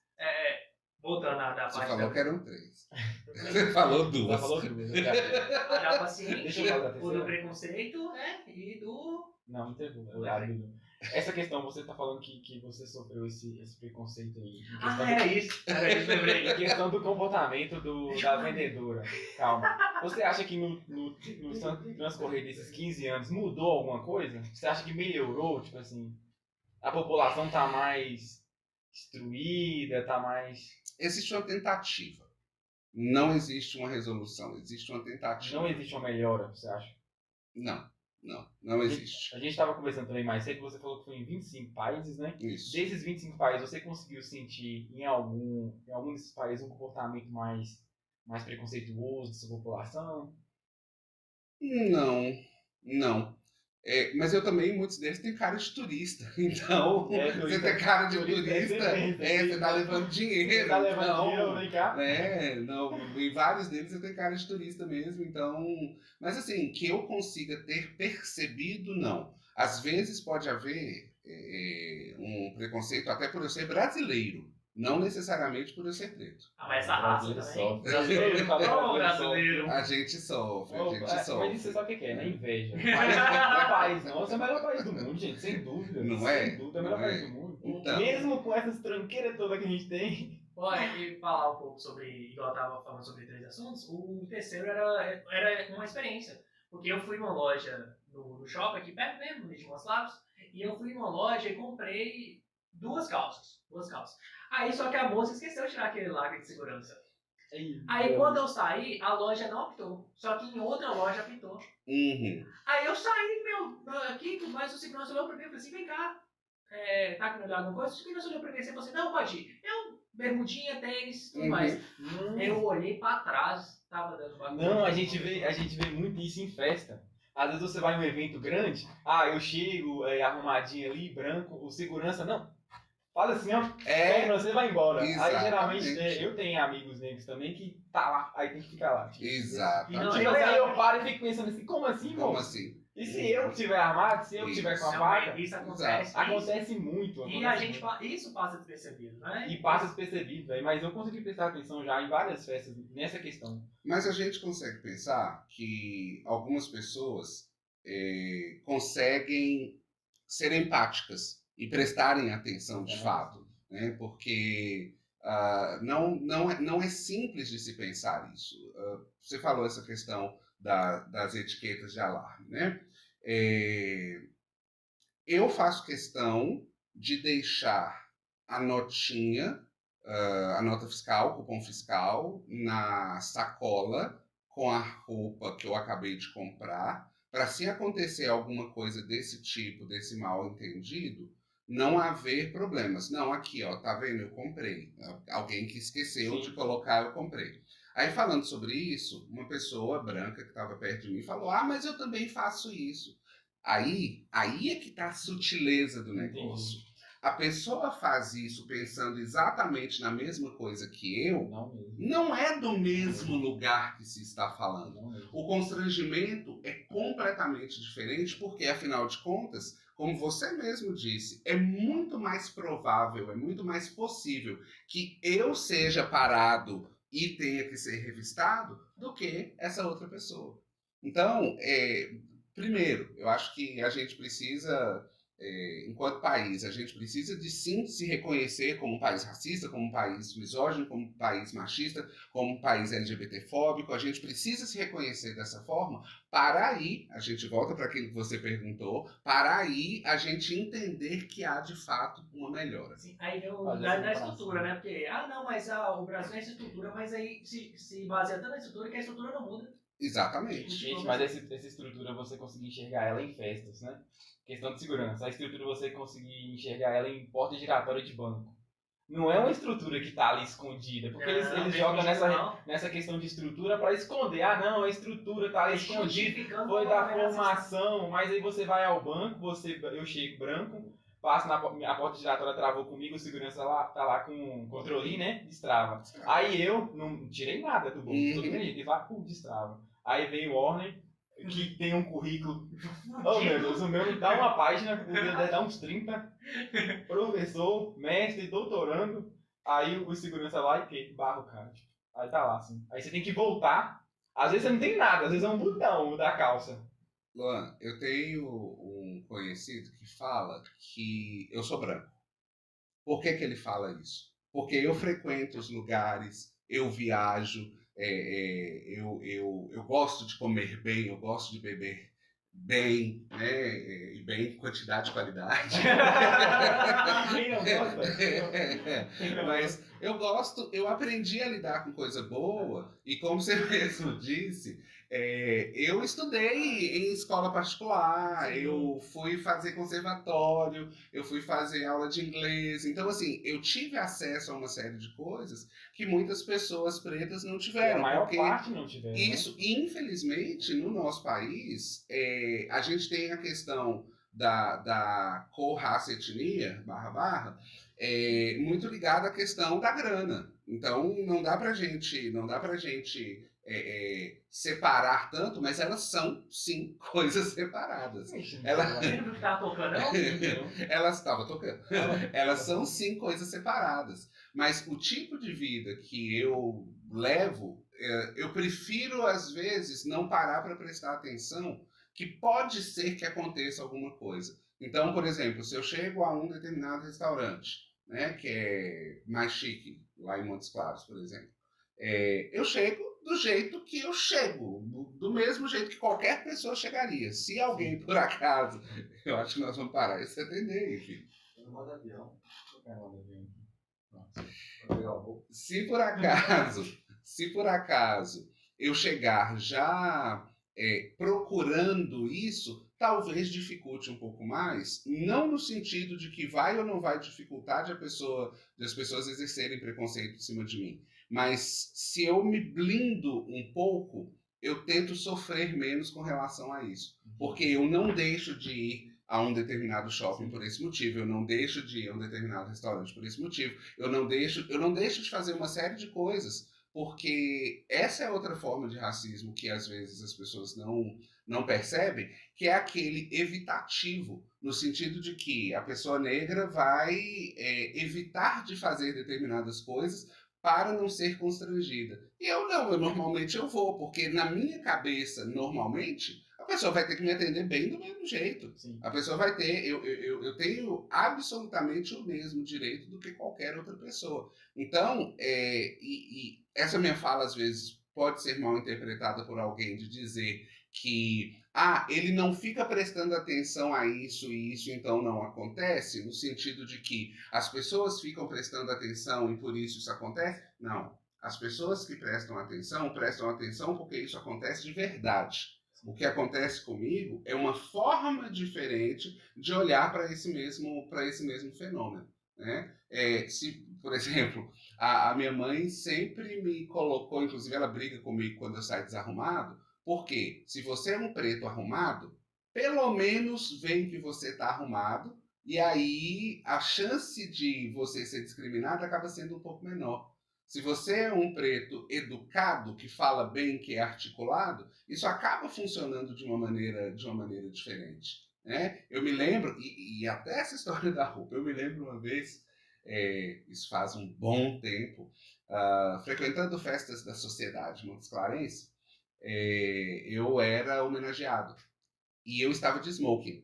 voltando à parte... Você falou que eram 3. Você falou 2. Você falou 2. A da paciente, o do terceira. preconceito, né? E do... Não interrompa. Essa questão, você está falando que você sofreu esse preconceito aí. Era isso, lembrei. Em questão do comportamento da vendedora. Calma. Você acha que no transcorrer desses 15 anos mudou alguma coisa? Você acha que melhorou? Tipo assim, a população está mais instruída, está mais... Existe uma tentativa. Não existe uma resolução, existe uma tentativa. Não existe uma melhora, você acha? Não existe. A gente estava conversando também mais cedo, você falou que foi em 25 países, né? Isso. Desses 25 países, você conseguiu sentir em algum desses países um comportamento mais preconceituoso dessa população? Não. Mas eu também, muitos deles têm cara de turista. Então, você tem cara de turista, você tá levando dinheiro. Você tá levando dinheiro, vem cá. Em vários deles você tem cara de turista mesmo. Então, mas assim, que eu consiga ter percebido, não. Às vezes pode haver um preconceito até por eu ser brasileiro. Não necessariamente por eu ser preto. Mas essa raça também. Brasileiro. A gente sofre. Mas isso você sabe o que é, né? Inveja. País nosso é o melhor país do mundo, gente, sem dúvida. Não é? Sem dúvida, é o melhor país do mundo. Então, mesmo com essas tranqueiras todas que a gente tem. E falar um pouco sobre, igual eu estava falando sobre 3 assuntos, o terceiro era uma experiência. Porque eu fui numa loja no shopping, aqui perto mesmo, de Moslavos, e eu fui numa loja e comprei duas calças. Aí só que a moça esqueceu de tirar aquele lacre de segurança. Aí quando eu saí, a loja não apitou. Só que em outra loja apitou. Uhum. Aí eu saí, aqui, mas o segurança olhou pra mim e falou assim, vem cá. Tá aqui no olhar alguma coisa? O segurança olhou pra mim e falou assim, não, pode ir. Eu, bermudinha, tênis, tudo mais. Eu olhei pra trás, tava dando bagulho. Não, a gente vê muito isso em festa. Às vezes você vai em um evento grande, eu chego arrumadinho ali, branco, o segurança, não. Fala assim, ó, você vai embora. Exatamente. Aí geralmente eu tenho amigos negros também que tá lá, aí tem que ficar lá. Tipo, Exatamente. Tipo assim, aí eu paro e fico pensando assim, como assim, Como moço? assim? E se eu tiver armado, se eu tiver com a faca? Isso acontece. Acontece muito. E a gente, isso passa despercebido, né? E passa despercebido, velho. Mas eu consegui prestar atenção já em várias festas nessa questão. Mas a gente consegue pensar que algumas pessoas conseguem ser empáticas e prestarem atenção de fato, né? Porque não é simples de se pensar isso. Você falou essa questão das etiquetas de alarme, né? Eu faço questão de deixar a notinha, a nota fiscal, o cupom fiscal, na sacola com a roupa que eu acabei de comprar, para se acontecer alguma coisa desse tipo, desse mal entendido, não haver problemas. Não, aqui, ó, tá vendo? Eu comprei. Alguém que esqueceu de colocar, eu comprei. Aí, falando sobre isso, uma pessoa branca que estava perto de mim falou, mas eu também faço isso. Aí é que tá a sutileza do negócio. Entendi. A pessoa faz isso pensando exatamente na mesma coisa que eu, não é do mesmo lugar que se está falando. O constrangimento é completamente diferente, porque, afinal de contas, como você mesmo disse, é muito mais provável, é muito mais possível que eu seja parado e tenha que ser revistado do que essa outra pessoa. Então, primeiro, eu acho que a gente precisa, enquanto país, a gente precisa de sim se reconhecer como um país racista, como um país misógino, como um país machista, como um país LGBTfóbico. A gente precisa se reconhecer dessa forma para aí, a gente volta para aquilo que você perguntou, para aí a gente entender que há de fato uma melhora. Sim, aí vem o da estrutura, né? Porque, não, mas o Brasil é essa estrutura, mas aí se baseia tanto na estrutura que a estrutura não muda. Exatamente. Gente, mas essa estrutura você conseguir enxergar ela em festas, né? Questão de segurança. A estrutura você conseguir enxergar ela em porta giratória de banco. Não é uma estrutura que tá ali escondida. Porque eles jogam nessa questão de estrutura para esconder. Não, a estrutura tá ali escondida. Foi da formação. Mas aí você vai ao banco, eu chego branco, passo a porta giratória travou comigo, o segurança tá lá com o controle, né? Destrava. Aí eu não tirei nada do bolso. Ele vai, destrava. Aí vem o Warner, que tem um currículo. Oh meu Deus, o meu dá uma página, o meu deve dar uns 30. Professor, mestre, doutorando. Aí o segurança lá e barra o cara. Aí tá lá assim. Aí você tem que voltar. Às vezes você não tem nada, às vezes é um botão da calça. Luan, eu tenho um conhecido que fala que eu sou branco. Por que ele fala isso? Porque eu frequento os lugares, eu viajo, eu gosto de comer bem, eu gosto de beber bem, né? E bem em quantidade e qualidade. Mas eu aprendi a lidar com coisa boa, e como você mesmo disse, eu estudei em escola particular, eu fui fazer conservatório, eu fui fazer aula de inglês, então assim, eu tive acesso a uma série de coisas que muitas pessoas pretas não tiveram. A maior parte não tiveram. Isso, infelizmente, no nosso país, a gente tem a questão da cor, raça, etnia, / muito ligada à questão da grana. Então, não dá pra gente separar tanto, mas elas são, sim, coisas separadas. Elas estavam tocando. Elas são, sim, coisas separadas. Mas o tipo de vida que eu levo, eu prefiro, às vezes, não parar para prestar atenção, que pode ser que aconteça alguma coisa. Então, por exemplo, se eu chego a um determinado restaurante, né, que é mais chique, lá em Montes Claros, por exemplo, eu chego do jeito que eu chego, do mesmo jeito que qualquer pessoa chegaria. Se alguém, por acaso, eu acho que nós vamos parar e se atender, enfim. Se por acaso se por acaso eu chegar já procurando isso, talvez dificulte um pouco mais, não no sentido de que vai ou não vai dificultar de as pessoas exercerem preconceito em cima de mim, mas se eu me blindo um pouco, eu tento sofrer menos com relação a isso, porque eu não deixo de ir a um determinado shopping por esse motivo, eu não deixo de ir a um determinado restaurante por esse motivo, eu não deixo de fazer uma série de coisas, porque essa é outra forma de racismo que às vezes as pessoas não percebem, que é aquele evitativo, no sentido de que a pessoa negra vai evitar de fazer determinadas coisas para não ser constrangida. E eu normalmente eu vou, porque na minha cabeça, normalmente, a pessoa vai ter que me atender bem do mesmo jeito. Sim. A pessoa vai ter, eu tenho absolutamente o mesmo direito do que qualquer outra pessoa. Então, e essa minha fala às vezes pode ser mal interpretada por alguém de dizer que ele não fica prestando atenção a isso e isso então não acontece, no sentido de que as pessoas ficam prestando atenção e por isso acontece. Não. As pessoas que prestam atenção porque isso acontece de verdade. O que acontece comigo é uma forma diferente de olhar para esse mesmo fenômeno. Né? Se, por exemplo, a minha mãe sempre me colocou, inclusive ela briga comigo quando eu saio desarrumado, porque se você é um preto arrumado, pelo menos vem que você está arrumado, e aí a chance de você ser discriminado acaba sendo um pouco menor. Se você é um preto educado, que fala bem, que é articulado, isso acaba funcionando de uma maneira diferente. Né? Eu me lembro, e até essa história da roupa, eu me lembro uma vez, isso faz um bom tempo, frequentando festas da Sociedade Montes Clarence, eu era homenageado. E eu estava de smoking.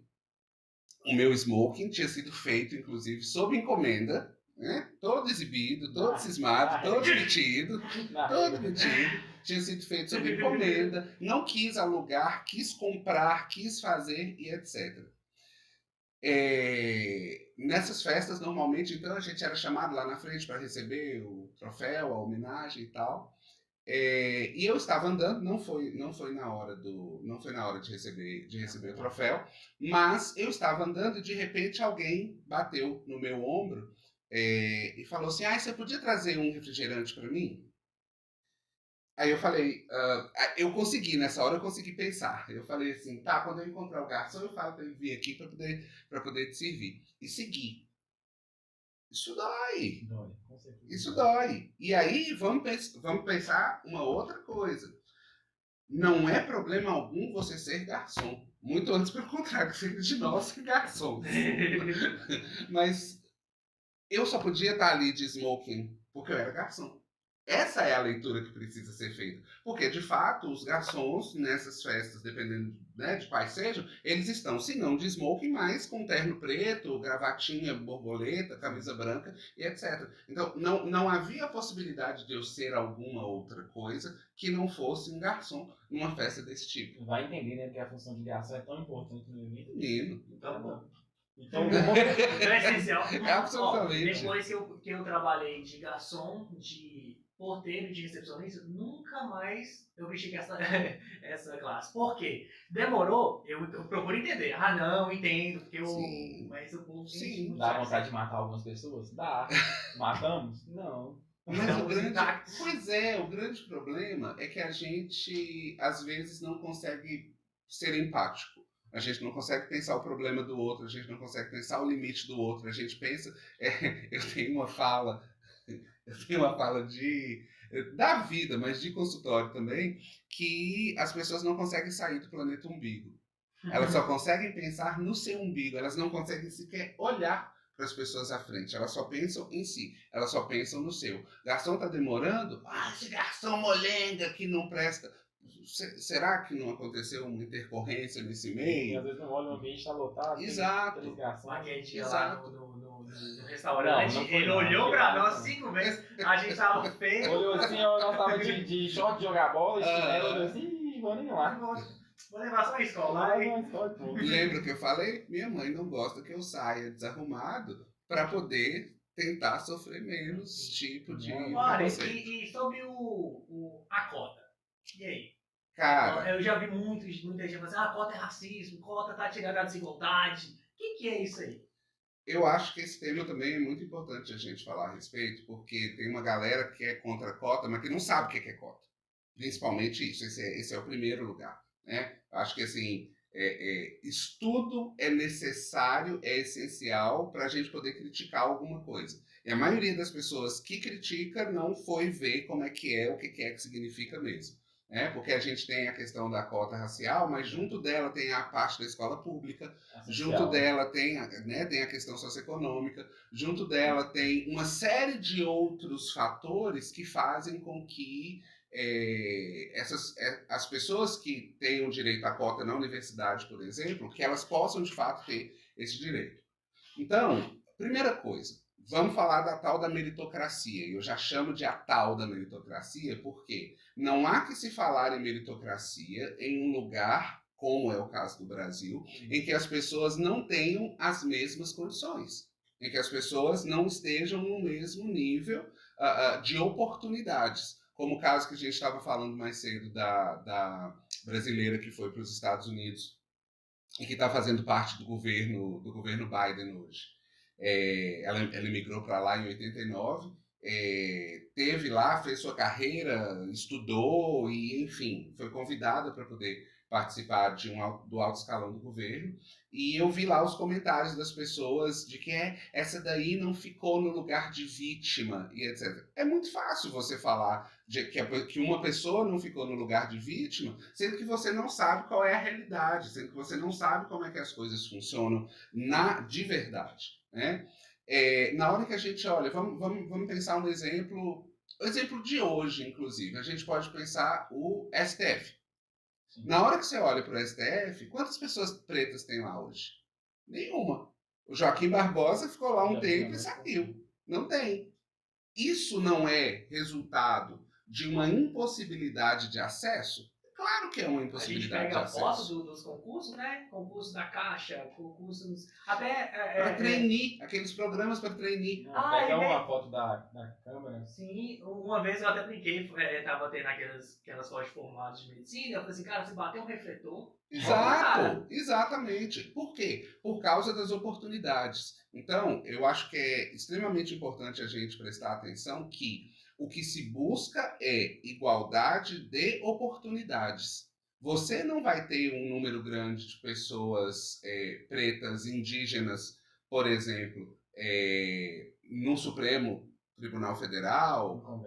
O meu smoking tinha sido feito, inclusive, sob encomenda, né? Todo exibido, todo cismado, todo metido, tinha sido feito sob encomenda, não quis alugar, quis comprar, quis fazer e etc. Nessas festas, normalmente, então, a gente era chamado lá na frente para receber o troféu, a homenagem e tal. E eu estava andando, não foi na hora de receber o troféu, mas eu estava andando e de repente alguém bateu no meu ombro e falou assim: você podia trazer um refrigerante para mim? Aí eu falei, nessa hora eu consegui pensar. Eu falei assim, tá, quando eu encontrar o garçom eu falo para ele vir aqui para poder te servir. E seguir. Isso dói. Com certeza. Isso dói. E aí, vamos pensar uma outra coisa. Não é problema algum você ser garçom. Muito antes, pelo contrário, seja de nós ser garçons. Mas eu só podia estar ali de smoking porque eu era garçom. Essa é a leitura que precisa ser feita. Porque, de fato, os garçons nessas festas, dependendo, né, de quais sejam, eles estão, se não de smoking, mas com terno preto, gravatinha, borboleta, camisa branca e etc. Então, não havia possibilidade de eu ser alguma outra coisa que não fosse um garçom numa festa desse tipo. Vai entender, né, que a função de garçom é tão importante no evento. Menino. Então, é essencial. É absolutamente. Depois que eu trabalhei de garçom, de porteiro, de recepcionista, nunca mais eu vesti essa classe. Por quê? Demorou, eu procuro entender. Não, entendo, porque mas o povo Sim. Dá vontade de matar algumas pessoas? Dá. Matamos? Não. Mas o grande problema é que a gente, às vezes, não consegue ser empático. A gente não consegue pensar o problema do outro, a gente não consegue pensar o limite do outro. A gente pensa... eu tenho uma fala da vida, mas de consultório também, que as pessoas não conseguem sair do planeta umbigo. Elas só conseguem pensar no seu umbigo, elas não conseguem sequer olhar para as pessoas à frente, elas só pensam em si, elas só pensam no seu. Garçom está demorando? Esse garçom molenga que não presta. Será que não aconteceu uma intercorrência nesse meio? Às vezes não olha, o ambiente está lotado. Exato. Aquele dia lá no restaurante, ele olhou pra nós 5 vezes, a gente tava feio. Olhou assim, nós tava de short de jogar bola, olhou assim, vou nem lá. Vou levar só a escola. Lembra que eu falei? Minha mãe não gosta que eu saia desarrumado para poder tentar sofrer menos tipo de Olha, preconceito. e sobre a cota? E aí? Cara, Eu já vi muita gente falando assim, a cota é racismo, cota tá tirando a desigualdade. O que é isso aí? eu acho que esse tema também é muito importante a gente falar a respeito, porque tem uma galera que é contra a cota, mas que não sabe o que é cota. Principalmente isso, esse é o primeiro lugar. Né? Acho que assim, estudo é necessário, é essencial para a gente poder criticar alguma coisa. E a maioria das pessoas que critica não foi ver como é, o que é que significa mesmo. Né? Porque a gente tem a questão da cota racial, mas junto dela tem a parte da escola pública, junto dela tem, tem a questão socioeconômica, junto dela tem uma série de outros fatores que fazem com que as pessoas que têm o direito à cota na universidade, por exemplo, que elas possam de fato ter esse direito. Então, primeira coisa, vamos falar da tal da meritocracia. Eu já chamo de a tal da meritocracia porque não há que se falar em meritocracia em um lugar, como é o caso do Brasil, em que as pessoas não tenham as mesmas condições, em que as pessoas não estejam no mesmo nível de oportunidades. Como o caso que a gente estava falando mais cedo da brasileira que foi para os Estados Unidos e que está fazendo parte do governo Biden hoje. Ela emigrou para lá em 89, teve lá, fez sua carreira, estudou e, enfim, foi convidada para poder participar do alto escalão do governo. E eu vi lá os comentários das pessoas de que essa daí não ficou no lugar de vítima e etc. É muito fácil você falar que uma pessoa não ficou no lugar de vítima, sendo que você não sabe qual é a realidade, sendo que você não sabe como é que as coisas funcionam de verdade. Né? Na hora que a gente olha, vamos pensar um exemplo de hoje, inclusive. A gente pode pensar o STF. Sim. Na hora que você olha para o STF, quantas pessoas pretas tem lá hoje? Nenhuma. O Joaquim Barbosa ficou lá um tempo e saiu. Não tem. Isso não é resultado de uma impossibilidade de acesso? Claro que é uma impossibilidade de acesso. A gente pega a foto dos concursos, né? Concurso da Caixa, concursos... Até... para trainee, aqueles programas para trainee. Pega uma foto da câmera. Sim, uma vez eu até brinquei, tava tendo aquelas fotos formadas de medicina, eu falei assim, cara, se bater um refletor... Exato, exatamente. Por quê? Por causa das oportunidades. Então, eu acho que é extremamente importante a gente prestar atenção que o que se busca é igualdade de oportunidades. Você não vai ter um número grande de pessoas pretas, indígenas, por exemplo, no Supremo Tribunal Federal,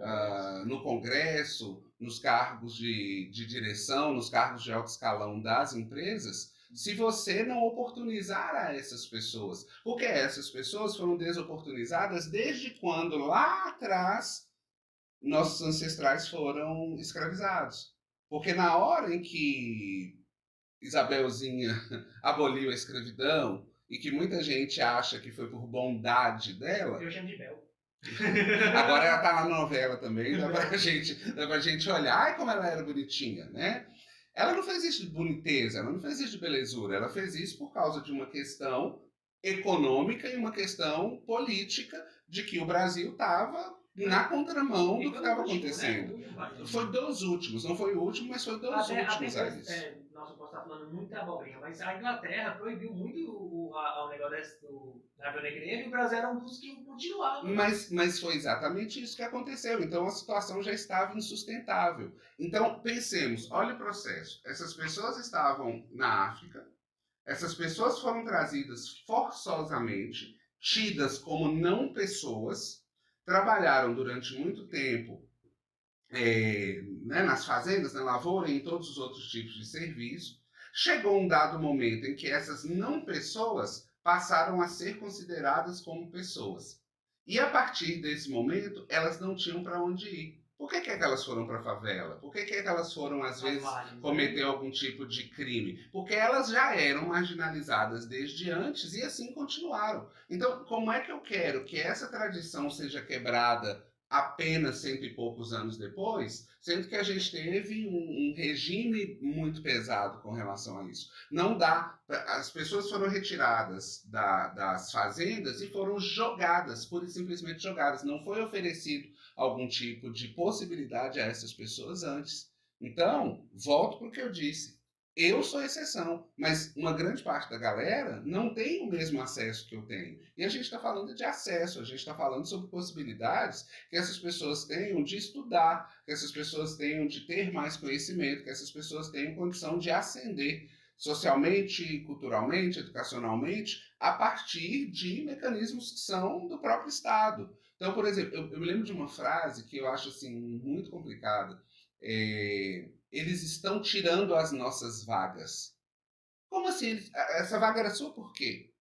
no Congresso, nos cargos de direção, nos cargos de alto escalão das empresas, se você não oportunizar a essas pessoas. Porque essas pessoas foram desoportunizadas desde quando, lá atrás, nossos ancestrais foram escravizados. Porque na hora em que Isabelzinha aboliu a escravidão, e que muita gente acha que foi por bondade dela... Eu chamo de Bel. Agora ela tá na novela também, dá pra gente olhar, ai como ela era bonitinha, né? Ela não fez isso de boniteza, ela não fez isso de belezura, ela fez isso por causa de uma questão econômica e uma questão política de que o Brasil estava na contramão do que estava acontecendo. Né? Foi dos últimos, não foi o último, mas foi dos últimos a isso. Nossa, eu posso estar falando muita abobrinha, mas a Inglaterra proibiu muito o negócio da Viúva Negra e o Brasil era um dos que continuava. Mas foi exatamente isso que aconteceu. Então a situação já estava insustentável. Então pensemos, olha o processo. Essas pessoas estavam na África, essas pessoas foram trazidas forçosamente, tidas como não pessoas, trabalharam durante muito tempo nas fazendas, na lavoura e em todos os outros tipos de serviço. Chegou um dado momento em que essas não pessoas passaram a ser consideradas como pessoas. E a partir desse momento, elas não tinham para onde ir. Por que elas foram para a favela? Por que elas foram, às vezes, cometer algum tipo de crime? Porque elas já eram marginalizadas desde antes e assim continuaram. Então, como é que eu quero que essa tradição seja quebrada apenas 100 e poucos anos depois, sendo que a gente teve um regime muito pesado com relação a isso. Não dá, as pessoas foram retiradas das fazendas e foram jogadas, pura e simplesmente jogadas. Não foi oferecido algum tipo de possibilidade a essas pessoas antes. Então, volto para o que eu disse. Eu sou exceção, mas uma grande parte da galera não tem o mesmo acesso que eu tenho. E a gente está falando de acesso, a gente está falando sobre possibilidades que essas pessoas tenham de estudar, que essas pessoas tenham de ter mais conhecimento, que essas pessoas tenham condição de ascender socialmente, culturalmente, educacionalmente, a partir de mecanismos que são do próprio Estado. Então, por exemplo, eu me lembro de uma frase que eu acho assim muito complicada. Eles estão tirando as nossas vagas. Como assim? Essa vaga era sua por quê?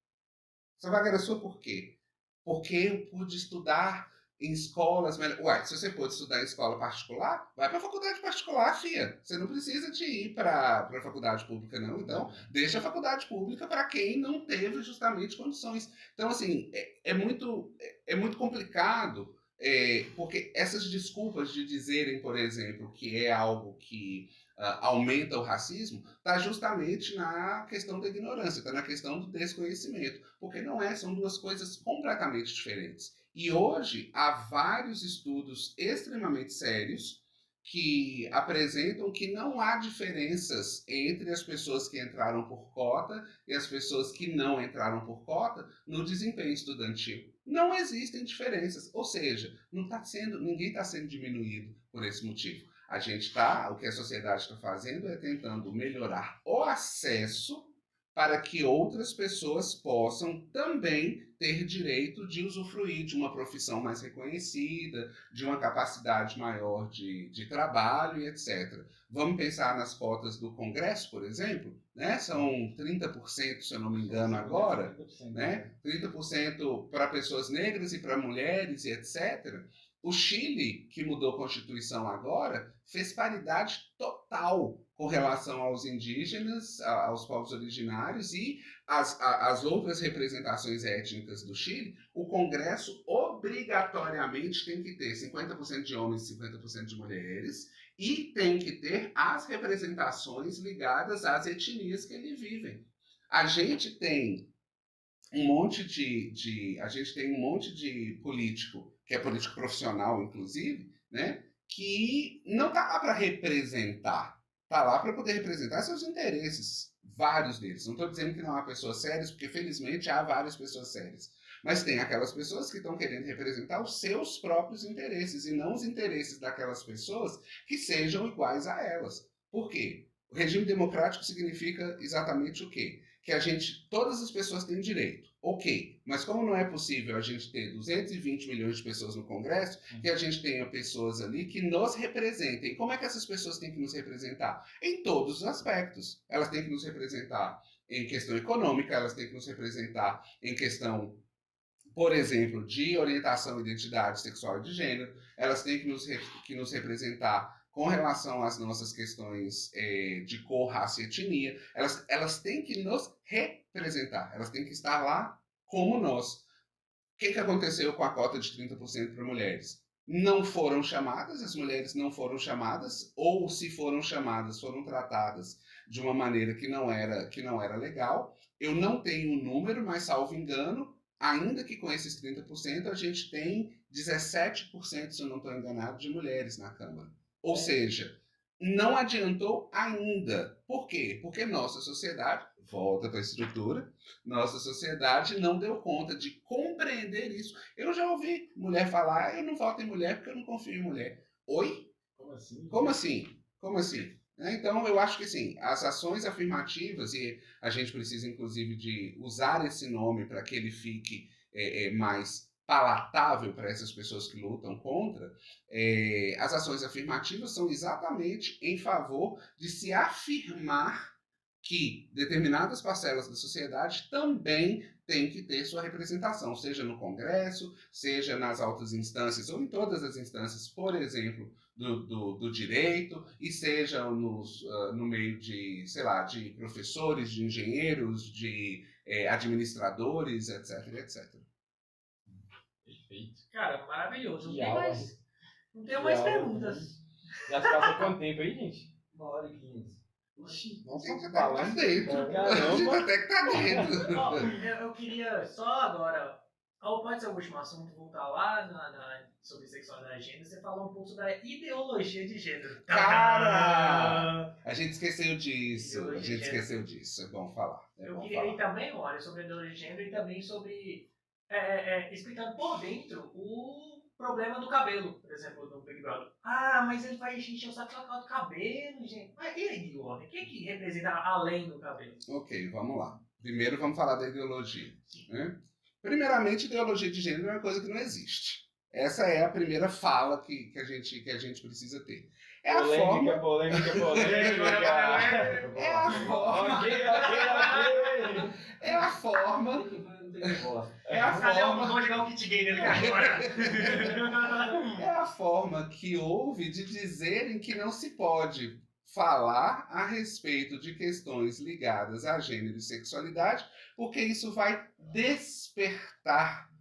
Essa vaga era sua por quê? Porque eu pude estudar em escolas melhores. Uai, se você pôde estudar em escola particular, vai para a faculdade particular, filha. Você não precisa de ir para a faculdade pública, não. Então, deixa a faculdade pública para quem não teve justamente condições. Então, assim, é muito complicado, porque essas desculpas de dizerem, por exemplo, que é algo que aumenta o racismo, está justamente na questão da ignorância, está na questão do desconhecimento, porque não é, são duas coisas completamente diferentes. E hoje há vários estudos extremamente sérios que apresentam que não há diferenças entre as pessoas que entraram por cota e as pessoas que não entraram por cota no desempenho estudantil. Não existem diferenças, ou seja, ninguém está sendo diminuído por esse motivo. O que a sociedade está fazendo é tentando melhorar o acesso para que outras pessoas possam também ter direito de usufruir de uma profissão mais reconhecida, de uma capacidade maior de trabalho e etc. Vamos pensar nas cotas do Congresso, por exemplo, né? São 30%, se eu não me engano agora, 30%, né? 30% para pessoas negras e para mulheres e etc. O Chile, que mudou a Constituição agora, fez paridade total com relação aos indígenas, aos povos originários e as outras representações étnicas do Chile. O Congresso obrigatoriamente tem que ter 50% de homens e 50% de mulheres e tem que ter as representações ligadas às etnias que eles vivem. A gente tem um monte de político, que é político profissional, inclusive, né, que não está lá para representar, está lá para poder representar seus interesses, vários deles. Não estou dizendo que não há pessoas sérias, porque felizmente há várias pessoas sérias. Mas tem aquelas pessoas que estão querendo representar os seus próprios interesses e não os interesses daquelas pessoas que sejam iguais a elas. Por quê? O regime democrático significa exatamente o quê? Que todas as pessoas têm direito. Ok, mas como não é possível a gente ter 220 milhões de pessoas no Congresso, que a gente tenha pessoas ali que nos representem. Como é que essas pessoas têm que nos representar? Em todos os aspectos. Elas têm que nos representar em questão econômica, elas têm que nos representar em questão, por exemplo, de orientação, identidade sexual e de gênero, elas têm que nos representar com relação às nossas questões de cor, raça e etnia. Elas têm que nos representar, elas têm que estar lá como nós. O que aconteceu com a cota de 30% para mulheres? Não foram chamadas, as mulheres não foram chamadas, ou se foram chamadas, foram tratadas de uma maneira que não era legal. Eu não tenho um número, mas salvo engano, ainda que com esses 30%, a gente tem 17%, se eu não estou enganado, de mulheres na Câmara. Ou seja, não adiantou ainda. Por quê? Porque nossa sociedade, volta para a estrutura, nossa sociedade não deu conta de compreender isso. Eu já ouvi mulher falar, eu não voto em mulher porque eu não confio em mulher. Oi? Como assim? Como assim? Como assim? Então, eu acho que sim, as ações afirmativas, e a gente precisa inclusive de usar esse nome para que ele fique mais palatável para essas pessoas que lutam contra, as ações afirmativas são exatamente em favor de se afirmar que determinadas parcelas da sociedade também têm que ter sua representação, seja no Congresso, seja nas altas instâncias ou em todas as instâncias, por exemplo, do direito, e seja no meio de, sei lá, de professores, de engenheiros, de administradores, etc, etc. Perfeito. Cara, maravilhoso. Que Tem aula. mais Não tenho mais Já, perguntas. Já se passou quanto tempo aí, gente? 1h15. Ixi, Tem que nossa, até que tá falando. dentro. A gente Caramba. até que tá dentro. Ó, eu queria só agora, ou pode ser o último assunto, voltar lá sobre sexualidade e gênero, você falou um pouco sobre a ideologia de gênero. Cara! A gente esqueceu disso. Ideologia A gente de gênero. esqueceu disso. É bom falar. É Eu bom queria ir falar. também, olha, sobre a ideologia de gênero e também sobre, explicando por dentro o problema do cabelo, por exemplo, do Big Brother. Ah, mas ele vai encher o saco só por causa do cabelo, gente. Mas e aí, homem? O que representa além do cabelo? Ok, vamos lá. Primeiro vamos falar da ideologia. Né? Primeiramente, ideologia de gênero é uma coisa que não existe. Essa é a primeira fala que a gente precisa ter. É a forma. Polêmica. É a forma. Ok. É a forma. É a Cadê o forma. vou jogar o kit gay nele agora? É a forma que houve de dizerem que não se pode falar a respeito de questões ligadas a gênero e sexualidade, porque isso vai despertar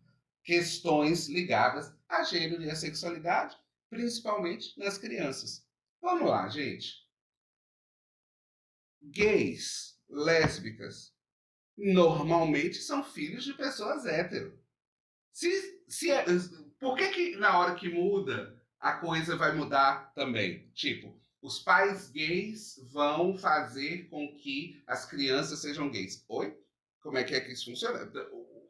questões ligadas a gênero e a sexualidade, principalmente nas crianças. Vamos lá, gente. Gays, lésbicas, normalmente são filhos de pessoas hétero. Por que na hora que muda, a coisa vai mudar também? Tipo, os pais gays vão fazer com que as crianças sejam gays. Oi? Como é que isso funciona?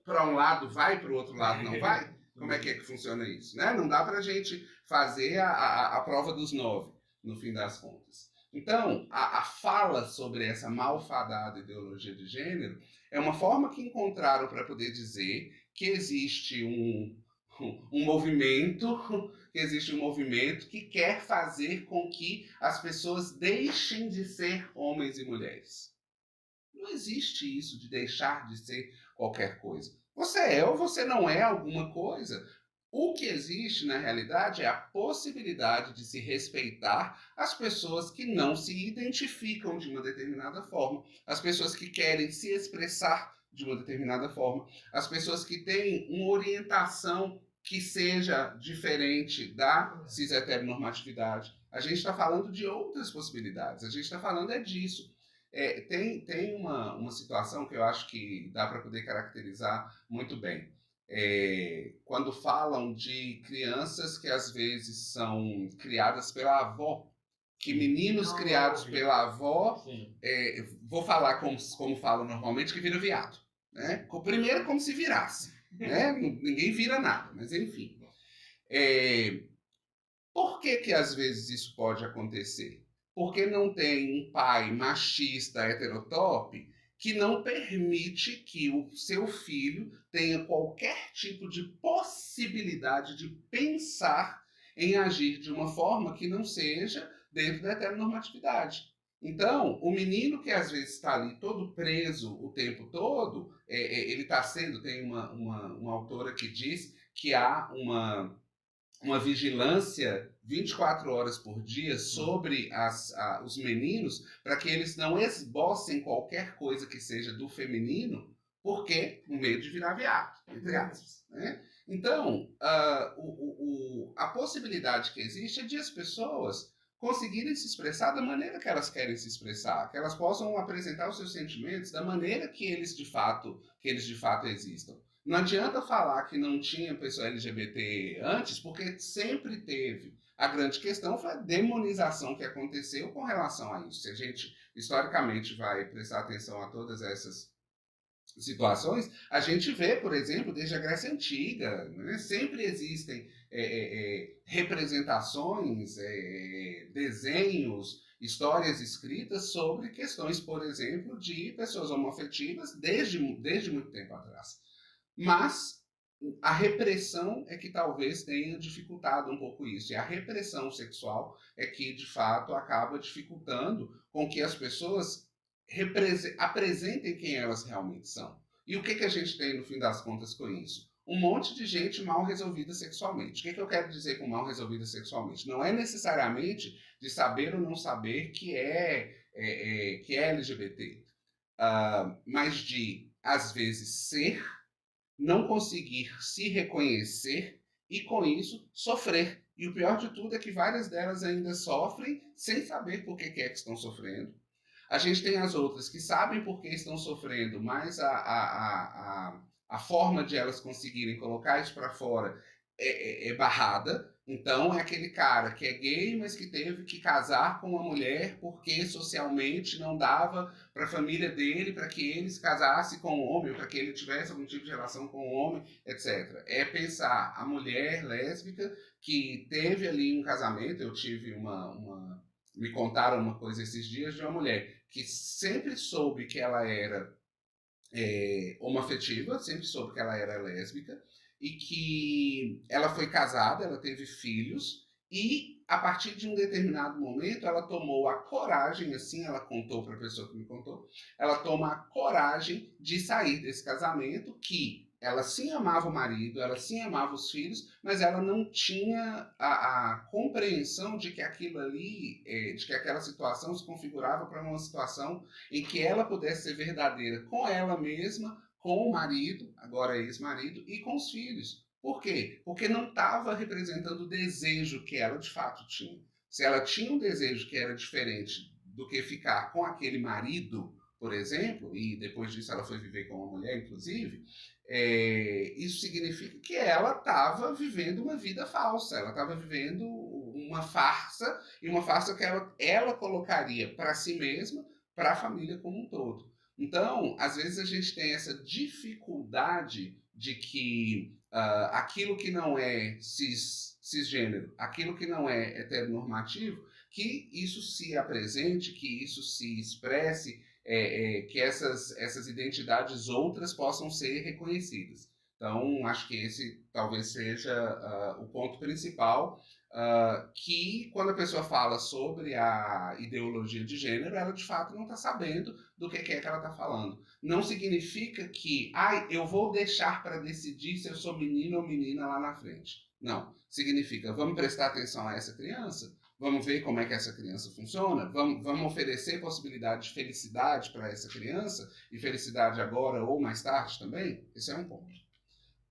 Para um lado vai, para o outro lado não vai? Como é que funciona isso? Né? Não dá para a gente fazer a prova dos 9, no fim das contas. Então, a fala sobre essa malfadada ideologia de gênero é uma forma que encontraram para poder dizer que existe um movimento que quer fazer com que as pessoas deixem de ser homens e mulheres. Não existe isso de deixar de ser qualquer coisa. Você é ou você não é alguma coisa. O que existe, na realidade, é a possibilidade de se respeitar as pessoas que não se identificam de uma determinada forma, as pessoas que querem se expressar de uma determinada forma, as pessoas que têm uma orientação que seja diferente da cis-heteronormatividade. A gente está falando de outras possibilidades, a gente está falando disso. Tem uma situação que eu acho que dá para poder caracterizar muito bem. Quando falam de crianças que às vezes são criadas pela avó, que meninos criados pela avó, vou falar como falam normalmente, que vira viado. Né? Primeiro como se virasse. Né? Ninguém vira nada, mas enfim. Por que às vezes isso pode acontecer? Porque não tem um pai machista, heterotop, que não permite que o seu filho tenha qualquer tipo de possibilidade de pensar em agir de uma forma que não seja dentro da heteronormatividade. Então, o menino que às vezes está ali todo preso o tempo todo, ele está sendo, tem uma autora que diz que há uma vigilância 24 horas por dia sobre os meninos, para que eles não esbocem qualquer coisa que seja do feminino, porque com medo de virar viado, entre aspas. Né? Então, a possibilidade que existe é de as pessoas conseguirem se expressar da maneira que elas querem se expressar, que elas possam apresentar os seus sentimentos da maneira que eles de fato existam. Não adianta falar que não tinha pessoa LGBT antes, porque sempre teve. A grande questão foi a demonização que aconteceu com relação a isso. Se a gente, historicamente, vai prestar atenção a todas essas situações, a gente vê, por exemplo, desde a Grécia Antiga, né? Sempre existem representações, desenhos, histórias escritas sobre questões, por exemplo, de pessoas homoafetivas desde muito tempo atrás. Mas a repressão é que talvez tenha dificultado um pouco isso. E a repressão sexual é que, de fato, acaba dificultando com que as pessoas apresentem quem elas realmente são. E o que a gente tem, no fim das contas, com isso? Um monte de gente mal resolvida sexualmente. O que eu quero dizer com mal resolvida sexualmente? Não é necessariamente de saber ou não saber que é LGBT, mas de, às vezes, ser, não conseguir se reconhecer e, com isso, sofrer E o pior de tudo é que várias delas ainda sofrem sem saber por que é que estão sofrendo. A gente tem as outras que sabem por que estão sofrendo, mas a forma de elas conseguirem colocar isso para fora é barrada. Então é aquele cara que é gay, mas que teve que casar com uma mulher porque socialmente não dava para a família dele, para que ele se casasse com um homem, para que ele tivesse algum tipo de relação com um homem, etc. É pensar a mulher lésbica que teve ali um casamento. Eu tive me contaram uma coisa esses dias de uma mulher que sempre soube que ela era homoafetiva, sempre soube que ela era lésbica, e que ela foi casada, ela teve filhos, e a partir de um determinado momento ela tomou a coragem, assim ela contou para a pessoa que me contou, ela toma a coragem de sair desse casamento, que ela sim amava o marido, ela sim amava os filhos, mas ela não tinha a compreensão de que aquilo ali, de que aquela situação se configurava para uma situação em que ela pudesse ser verdadeira com ela mesma, com o marido, agora ex-marido, e com os filhos. Por quê? Porque não estava representando o desejo que ela de fato tinha. Se ela tinha um desejo que era diferente do que ficar com aquele marido, por exemplo, e depois disso ela foi viver com uma mulher, inclusive, isso significa que ela estava vivendo uma vida falsa, ela estava vivendo uma farsa, e uma farsa que ela colocaria para si mesma, para a família como um todo. Então, às vezes a gente tem essa dificuldade de que aquilo que não é cisgênero, aquilo que não é heteronormativo, que isso se apresente, que isso se expresse, que essas identidades outras possam ser reconhecidas. Então, acho que esse talvez seja o ponto principal, que quando a pessoa fala sobre a ideologia de gênero, ela de fato não está sabendo do que é que ela está falando. Não significa que eu vou deixar para decidir se eu sou menino ou menina lá na frente. Não. Significa, vamos prestar atenção a essa criança? Vamos ver como é que essa criança funciona? Vamos oferecer possibilidade de felicidade para essa criança? E felicidade agora ou mais tarde também? Esse é um ponto.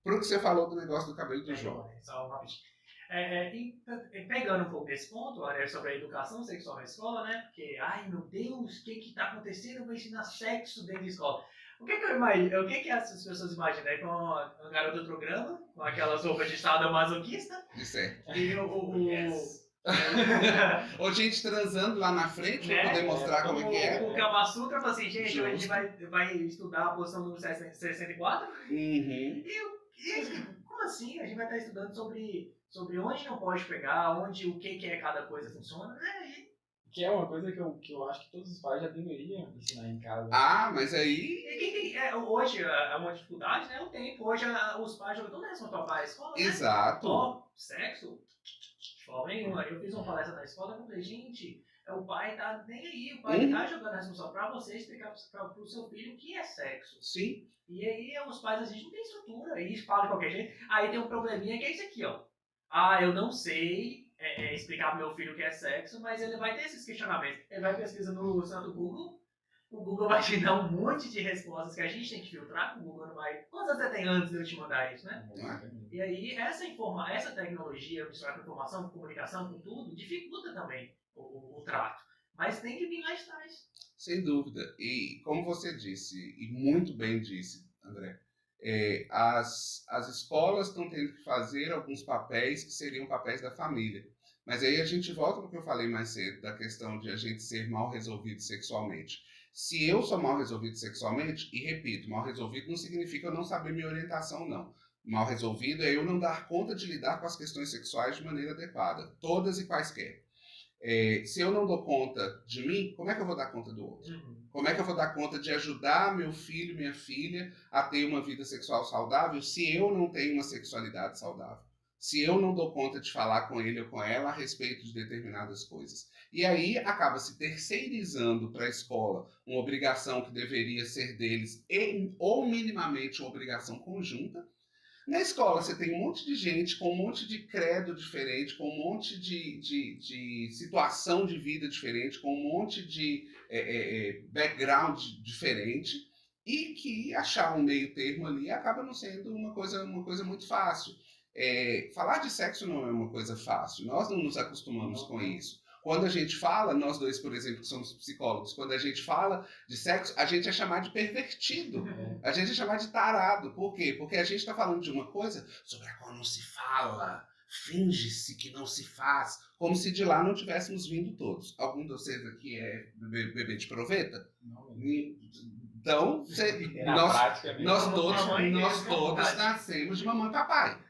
Para o que você falou do negócio do cabelo do João. Só uma rapidinho. E pegando um pouco desse ponto, sobre a educação sexual na escola, né? Porque, ai meu Deus, o que está acontecendo? Eu vou ensinar sexo dentro da escola. O que eu imagino? O que essas pessoas imaginam? É com uma garota do programa, com aquelas roupas de sadomasoquista? Isso é. E Yes. Ou gente transando lá na frente para poder mostrar como é que é. O Kama Sutra fala assim, gente, hoje a gente vai estudar a posição número 64. Uhum. Como assim? A gente vai estar estudando sobre onde não pode pegar, o que é cada coisa funciona. Que é uma coisa que eu acho que todos os pais já deveriam ensinar em casa. Mas aí... Hoje é uma dificuldade, né? O tempo. Hoje os pais jogam toda a responsabilidade para a escola, né? Exato. Sexo? De forma nenhuma. Eu fiz uma palestra na escola e falei, gente, o pai tá nem aí. O pai tá jogando a responsabilidade para você explicar para o seu filho o que é sexo. Sim. E aí os pais, a gente não tem estrutura, aí falam de qualquer jeito. Aí tem um probleminha que é isso aqui, ó. Eu não sei explicar pro meu filho o que é sexo, mas ele vai ter esses questionamentos. Ele vai pesquisar no santo Google, o Google vai te dar um monte de respostas que a gente tem que filtrar, o Google não vai... Quantos anos você tem antes de eu te mandar isso, né? E aí essa tecnologia, misturar com informação, com comunicação, com tudo, dificulta também o trato. Mas tem que vir lá atrás. Sem dúvida. E como você disse, e muito bem disse, André, as escolas estão tendo que fazer alguns papéis que seriam papéis da família. Mas aí a gente volta para o que eu falei mais cedo, da questão de a gente ser mal resolvido sexualmente. Se eu sou mal resolvido sexualmente, e repito, mal resolvido não significa eu não saber minha orientação, não. Mal resolvido é eu não dar conta de lidar com as questões sexuais de maneira adequada, todas e quaisquer. Se eu não dou conta de mim, como é que eu vou dar conta do outro? Como é que eu vou dar conta de ajudar meu filho, minha filha a ter uma vida sexual saudável se eu não tenho uma sexualidade saudável? Se eu não dou conta de falar com ele ou com ela a respeito de determinadas coisas. E aí acaba se terceirizando para a escola uma obrigação que deveria ser deles ou minimamente uma obrigação conjunta. Na escola você tem um monte de gente com um monte de credo diferente, com um monte de situação de vida diferente, com um monte de background diferente, e que achar um meio termo ali acaba não sendo uma coisa muito fácil. falar de sexo não é uma coisa fácil. Nós não nos acostumamos com isso. Quando a gente fala, nós dois, por exemplo, que somos psicólogos, quando a gente fala de sexo, a gente é chamado de pervertido. A gente é chamado de tarado. Por quê? Porque a gente está falando de uma coisa sobre a qual não se fala. Finge-se que não se faz. Como se de lá não tivéssemos vindo todos. Algum de vocês aqui é bebê de proveta? Não, Então, nós todos nascemos de mamãe e papai.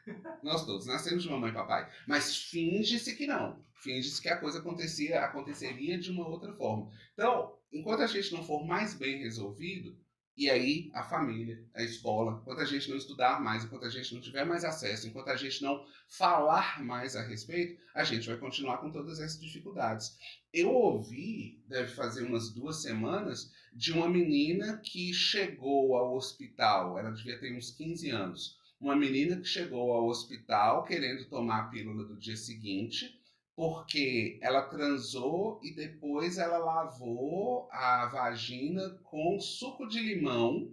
Nós todos nascemos de mamãe e papai. Mas finge-se que não. Finge-se que a coisa aconteceria de uma outra forma. Então, enquanto a gente não for mais bem resolvido, e aí a família, a escola, enquanto a gente não estudar mais, enquanto a gente não tiver mais acesso, enquanto a gente não falar mais a respeito, a gente vai continuar com todas essas dificuldades. Eu ouvi, deve fazer umas 2 semanas, de uma menina que chegou ao hospital, ela devia ter uns 15 anos, uma menina que chegou ao hospital querendo tomar a pílula do dia seguinte, porque ela transou e depois ela lavou a vagina com suco de limão,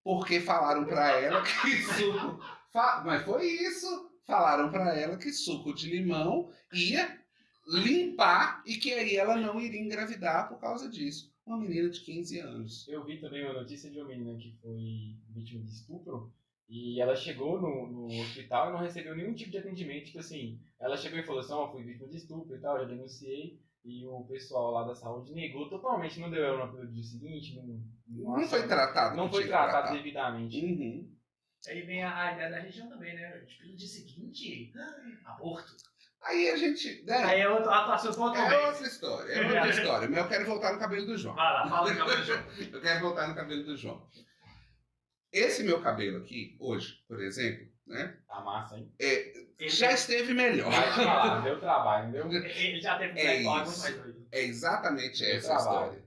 porque falaram para ela que suco... Mas foi isso! Falaram para ela que suco de limão ia limpar e que aí ela não iria engravidar por causa disso. Uma menina de 15 anos. Eu vi também uma notícia de uma menina que foi vítima de estupro e ela chegou no hospital e não recebeu nenhum tipo de atendimento. Tipo assim, ela chegou e falou assim, fui vítima de estupro e tal, já denunciei. E o pessoal lá da saúde negou totalmente, não deu ela no dia seguinte. Não foi tratado. Não foi tratado devidamente. Uhum. Aí vem a ideia da região também, né? Tipo, no dia seguinte, aborto. Aí a gente... Né? Aí é outra história. É outra história. Mas eu quero voltar no cabelo do João. Vai lá, fala do cabelo do João. Eu quero voltar no cabelo do João. Esse meu cabelo aqui, hoje, por exemplo, né? Tá massa, hein? Já esteve melhor. Vai te falar, deu trabalho, deu? Ele já teve muito mais doido. É exatamente essa história.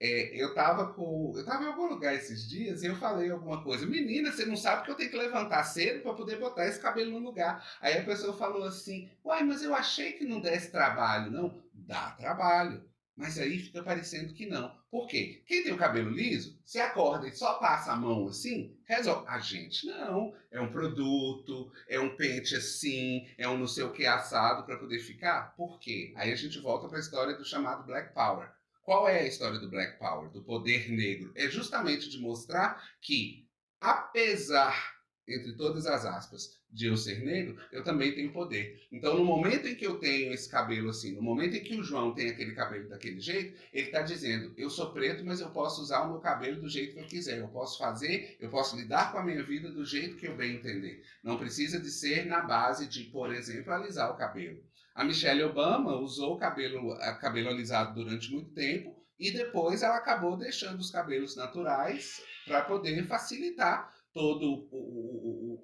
Eu tava em algum lugar esses dias e eu falei alguma coisa. Menina, você não sabe que eu tenho que levantar cedo para poder botar esse cabelo no lugar. Aí a pessoa falou assim, uai, mas eu achei que não desse trabalho. Não, dá trabalho. Mas aí fica parecendo que não. Por quê? Quem tem o cabelo liso, se acorda e só passa a mão assim, resolve. A gente não. É um produto, é um pente assim, é um não sei o que assado para poder ficar. Por quê? Aí a gente volta para a história do chamado Black Power. Qual é a história do Black Power, do poder negro? É justamente de mostrar que, apesar, entre todas as aspas, de eu ser negro, eu também tenho poder. Então, no momento em que eu tenho esse cabelo assim, no momento em que o João tem aquele cabelo daquele jeito, ele está dizendo, eu sou preto, mas eu posso usar o meu cabelo do jeito que eu quiser. Eu posso lidar com a minha vida do jeito que eu bem entender. Não precisa de ser na base de, por exemplo, alisar o cabelo. A Michelle Obama usou o cabelo alisado durante muito tempo e depois ela acabou deixando os cabelos naturais para poder facilitar toda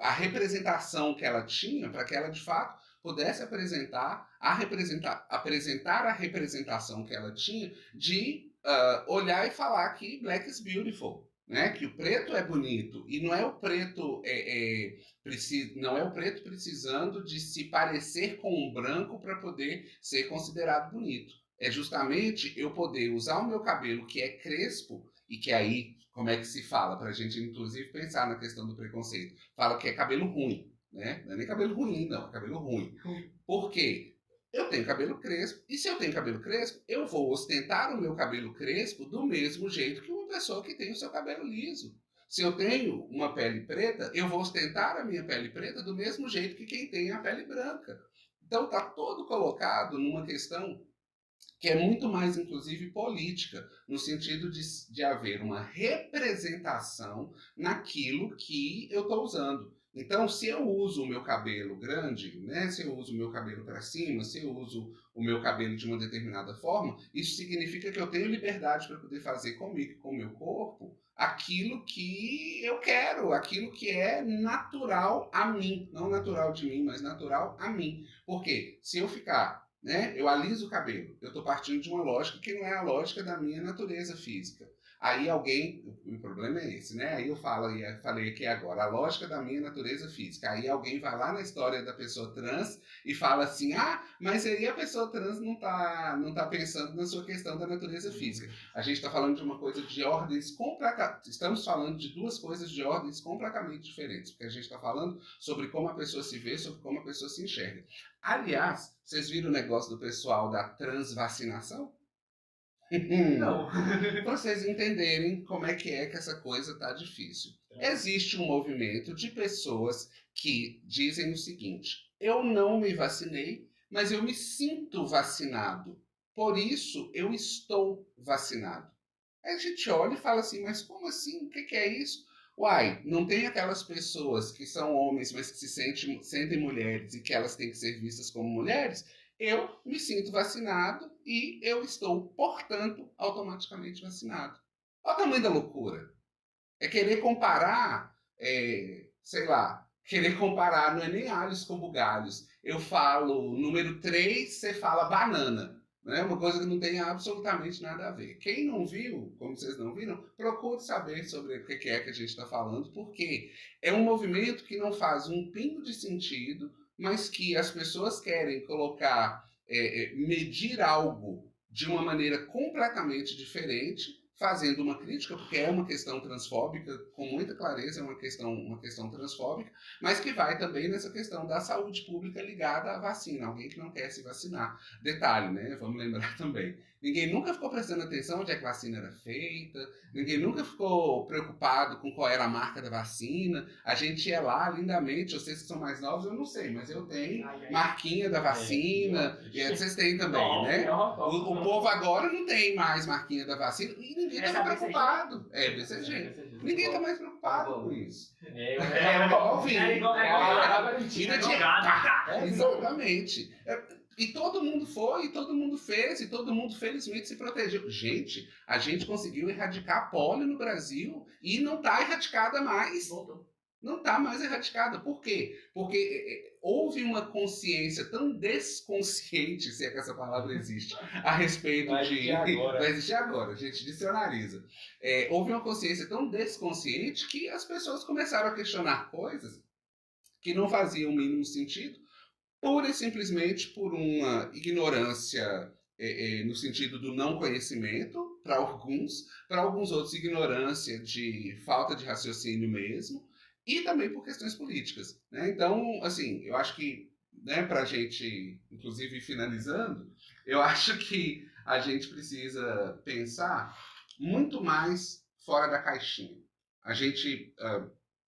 a representação que ela tinha, para que ela de fato pudesse apresentar a representação que ela tinha de olhar e falar que Black is beautiful. Né? Que o preto é bonito e não é o preto precisando de se parecer com um branco para poder ser considerado bonito. É justamente eu poder usar o meu cabelo que é crespo e que aí, como é que se fala? Para a gente inclusive pensar na questão do preconceito. Fala que é cabelo ruim, né? Não é nem cabelo ruim, não, é cabelo ruim. Por quê? Eu tenho cabelo crespo, e se eu tenho cabelo crespo, eu vou ostentar o meu cabelo crespo do mesmo jeito que uma pessoa que tem o seu cabelo liso. Se eu tenho uma pele preta, eu vou ostentar a minha pele preta do mesmo jeito que quem tem a pele branca. Então está todo colocado numa questão que é muito mais, inclusive, política, no sentido de haver uma representação naquilo que eu estou usando. Então, se eu uso o meu cabelo grande, né, se eu uso o meu cabelo para cima, se eu uso o meu cabelo de uma determinada forma, isso significa que eu tenho liberdade para poder fazer comigo, com o meu corpo, aquilo que eu quero, aquilo que é natural a mim. Não natural de mim, mas natural a mim. Porque se eu ficar, né, eu aliso o cabelo, eu estou partindo de uma lógica que não é a lógica da minha natureza física. Aí alguém, o problema é esse, né? Aí eu falei aqui agora, a lógica da minha natureza física. Aí alguém vai lá na história da pessoa trans e fala assim, mas aí a pessoa trans não tá pensando na sua questão da natureza física. A gente está falando de uma coisa de ordens completamente, estamos falando de duas coisas de ordens completamente diferentes, porque a gente está falando sobre como a pessoa se vê, sobre como a pessoa se enxerga. Aliás, vocês viram o negócio do pessoal da transvacinação? Não. Para vocês entenderem como é que essa coisa tá difícil. Existe um movimento de pessoas que dizem o seguinte: eu não me vacinei, mas eu me sinto vacinado. Por isso, eu estou vacinado. Aí a gente olha e fala assim, mas como assim? O que é isso? Uai, não tem aquelas pessoas que são homens, mas que se sentem mulheres e que elas têm que ser vistas como mulheres? Eu me sinto vacinado e eu estou, portanto, automaticamente vacinado. Olha o tamanho da loucura. É querer comparar, sei lá, querer comparar não é nem alhos com bugalhos. Eu falo número 3, você fala banana. Né? Uma coisa que não tem absolutamente nada a ver. Quem não viu, como vocês não viram, procure saber sobre o que é que a gente está falando, porque é um movimento que não faz um pingo de sentido, mas que as pessoas querem colocar, medir algo de uma maneira completamente diferente, fazendo uma crítica, porque é uma questão transfóbica, com muita clareza, é uma questão transfóbica, mas que vai também nessa questão da saúde pública ligada à vacina, alguém que não quer se vacinar. Detalhe, né? Vamos lembrar também, ninguém nunca ficou prestando atenção onde é que a vacina era feita, ninguém nunca ficou preocupado com qual era a marca da vacina, a gente ia lá lindamente, vocês que são mais novos, eu não sei, mas eu tenho marquinha da vacina, e vocês têm também, né? O povo agora não tem mais marquinha da vacina, e ninguém está preocupado. É BCG. Ninguém está mais preocupado com isso. Exatamente. E todo mundo foi, e todo mundo fez, e todo mundo felizmente se protegeu. Gente, a gente conseguiu erradicar a polio no Brasil e não está erradicada mais. Voltou. Não está mais erradicada. Por quê? Porque houve uma consciência tão desconsciente, se é que essa palavra existe, a respeito de... Vai existir agora, a gente dicionariza. Houve uma consciência tão desconsciente que as pessoas começaram a questionar coisas que não faziam o mínimo sentido, pura e simplesmente por uma ignorância no sentido do não conhecimento, para alguns outros ignorância de falta de raciocínio mesmo, e também por questões políticas. Né? Então, assim, eu acho que, né, para a gente, inclusive finalizando, eu acho que a gente precisa pensar muito mais fora da caixinha. A gente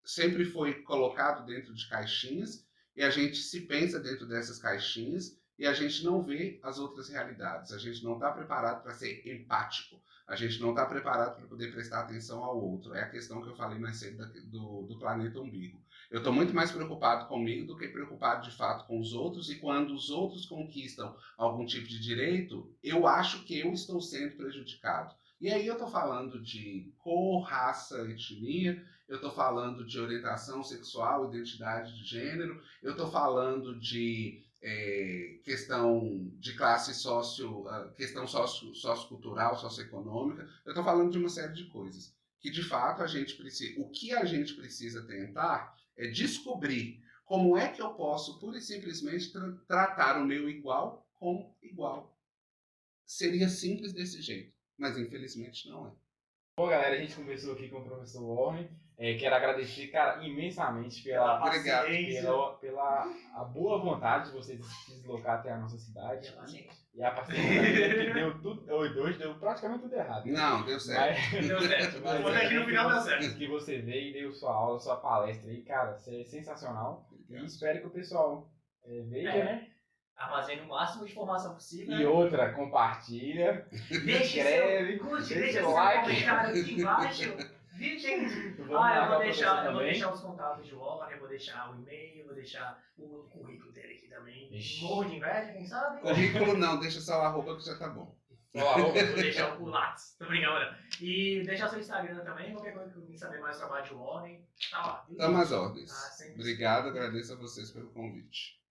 sempre foi colocado dentro de caixinhas e a gente se pensa dentro dessas caixinhas e a gente não vê as outras realidades. A gente não está preparado para ser empático. A gente não está preparado para poder prestar atenção ao outro. É a questão que eu falei mais cedo do planeta umbigo. Eu estou muito mais preocupado comigo do que preocupado de fato com os outros, e quando os outros conquistam algum tipo de direito, eu acho que eu estou sendo prejudicado. E aí eu estou falando de cor, raça, etnia, eu estou falando de orientação sexual, identidade de gênero, eu estou falando de questão de classe questão sociocultural, socioeconômica, eu estou falando de uma série de coisas que de fato o que a gente precisa tentar é descobrir como é que eu posso pura e simplesmente tratar o meu igual como igual. Seria simples desse jeito, mas infelizmente não é. Bom, galera, a gente conversou aqui com o professor Warren. Quero agradecer, cara, imensamente pela a boa vontade de vocês se deslocar até a nossa cidade. E a paciência que deu tudo. Hoje deu praticamente tudo errado. Não, deu certo. Deu certo. Mas aqui no final deu certo. Que você veio e deu sua aula, sua palestra aí, cara, isso é sensacional. E espero que o pessoal veja. Armazene o máximo de informação possível. E outra, compartilha, inscreve, deixa o like. Comentário aqui embaixo. Eu vou deixar os contatos de Warren, eu vou deixar o e-mail, eu vou deixar o currículo dele aqui também. Morro de inveja, quem sabe? Currículo não, deixa só o arroba que já tá bom. Vou deixar o Lattes, tô brincando. E deixar seu Instagram também, qualquer coisa que eu quis saber mais sobre o trabalho de Warren, tá lá. Tamo às ordens. Obrigado, agradeço a vocês pelo convite.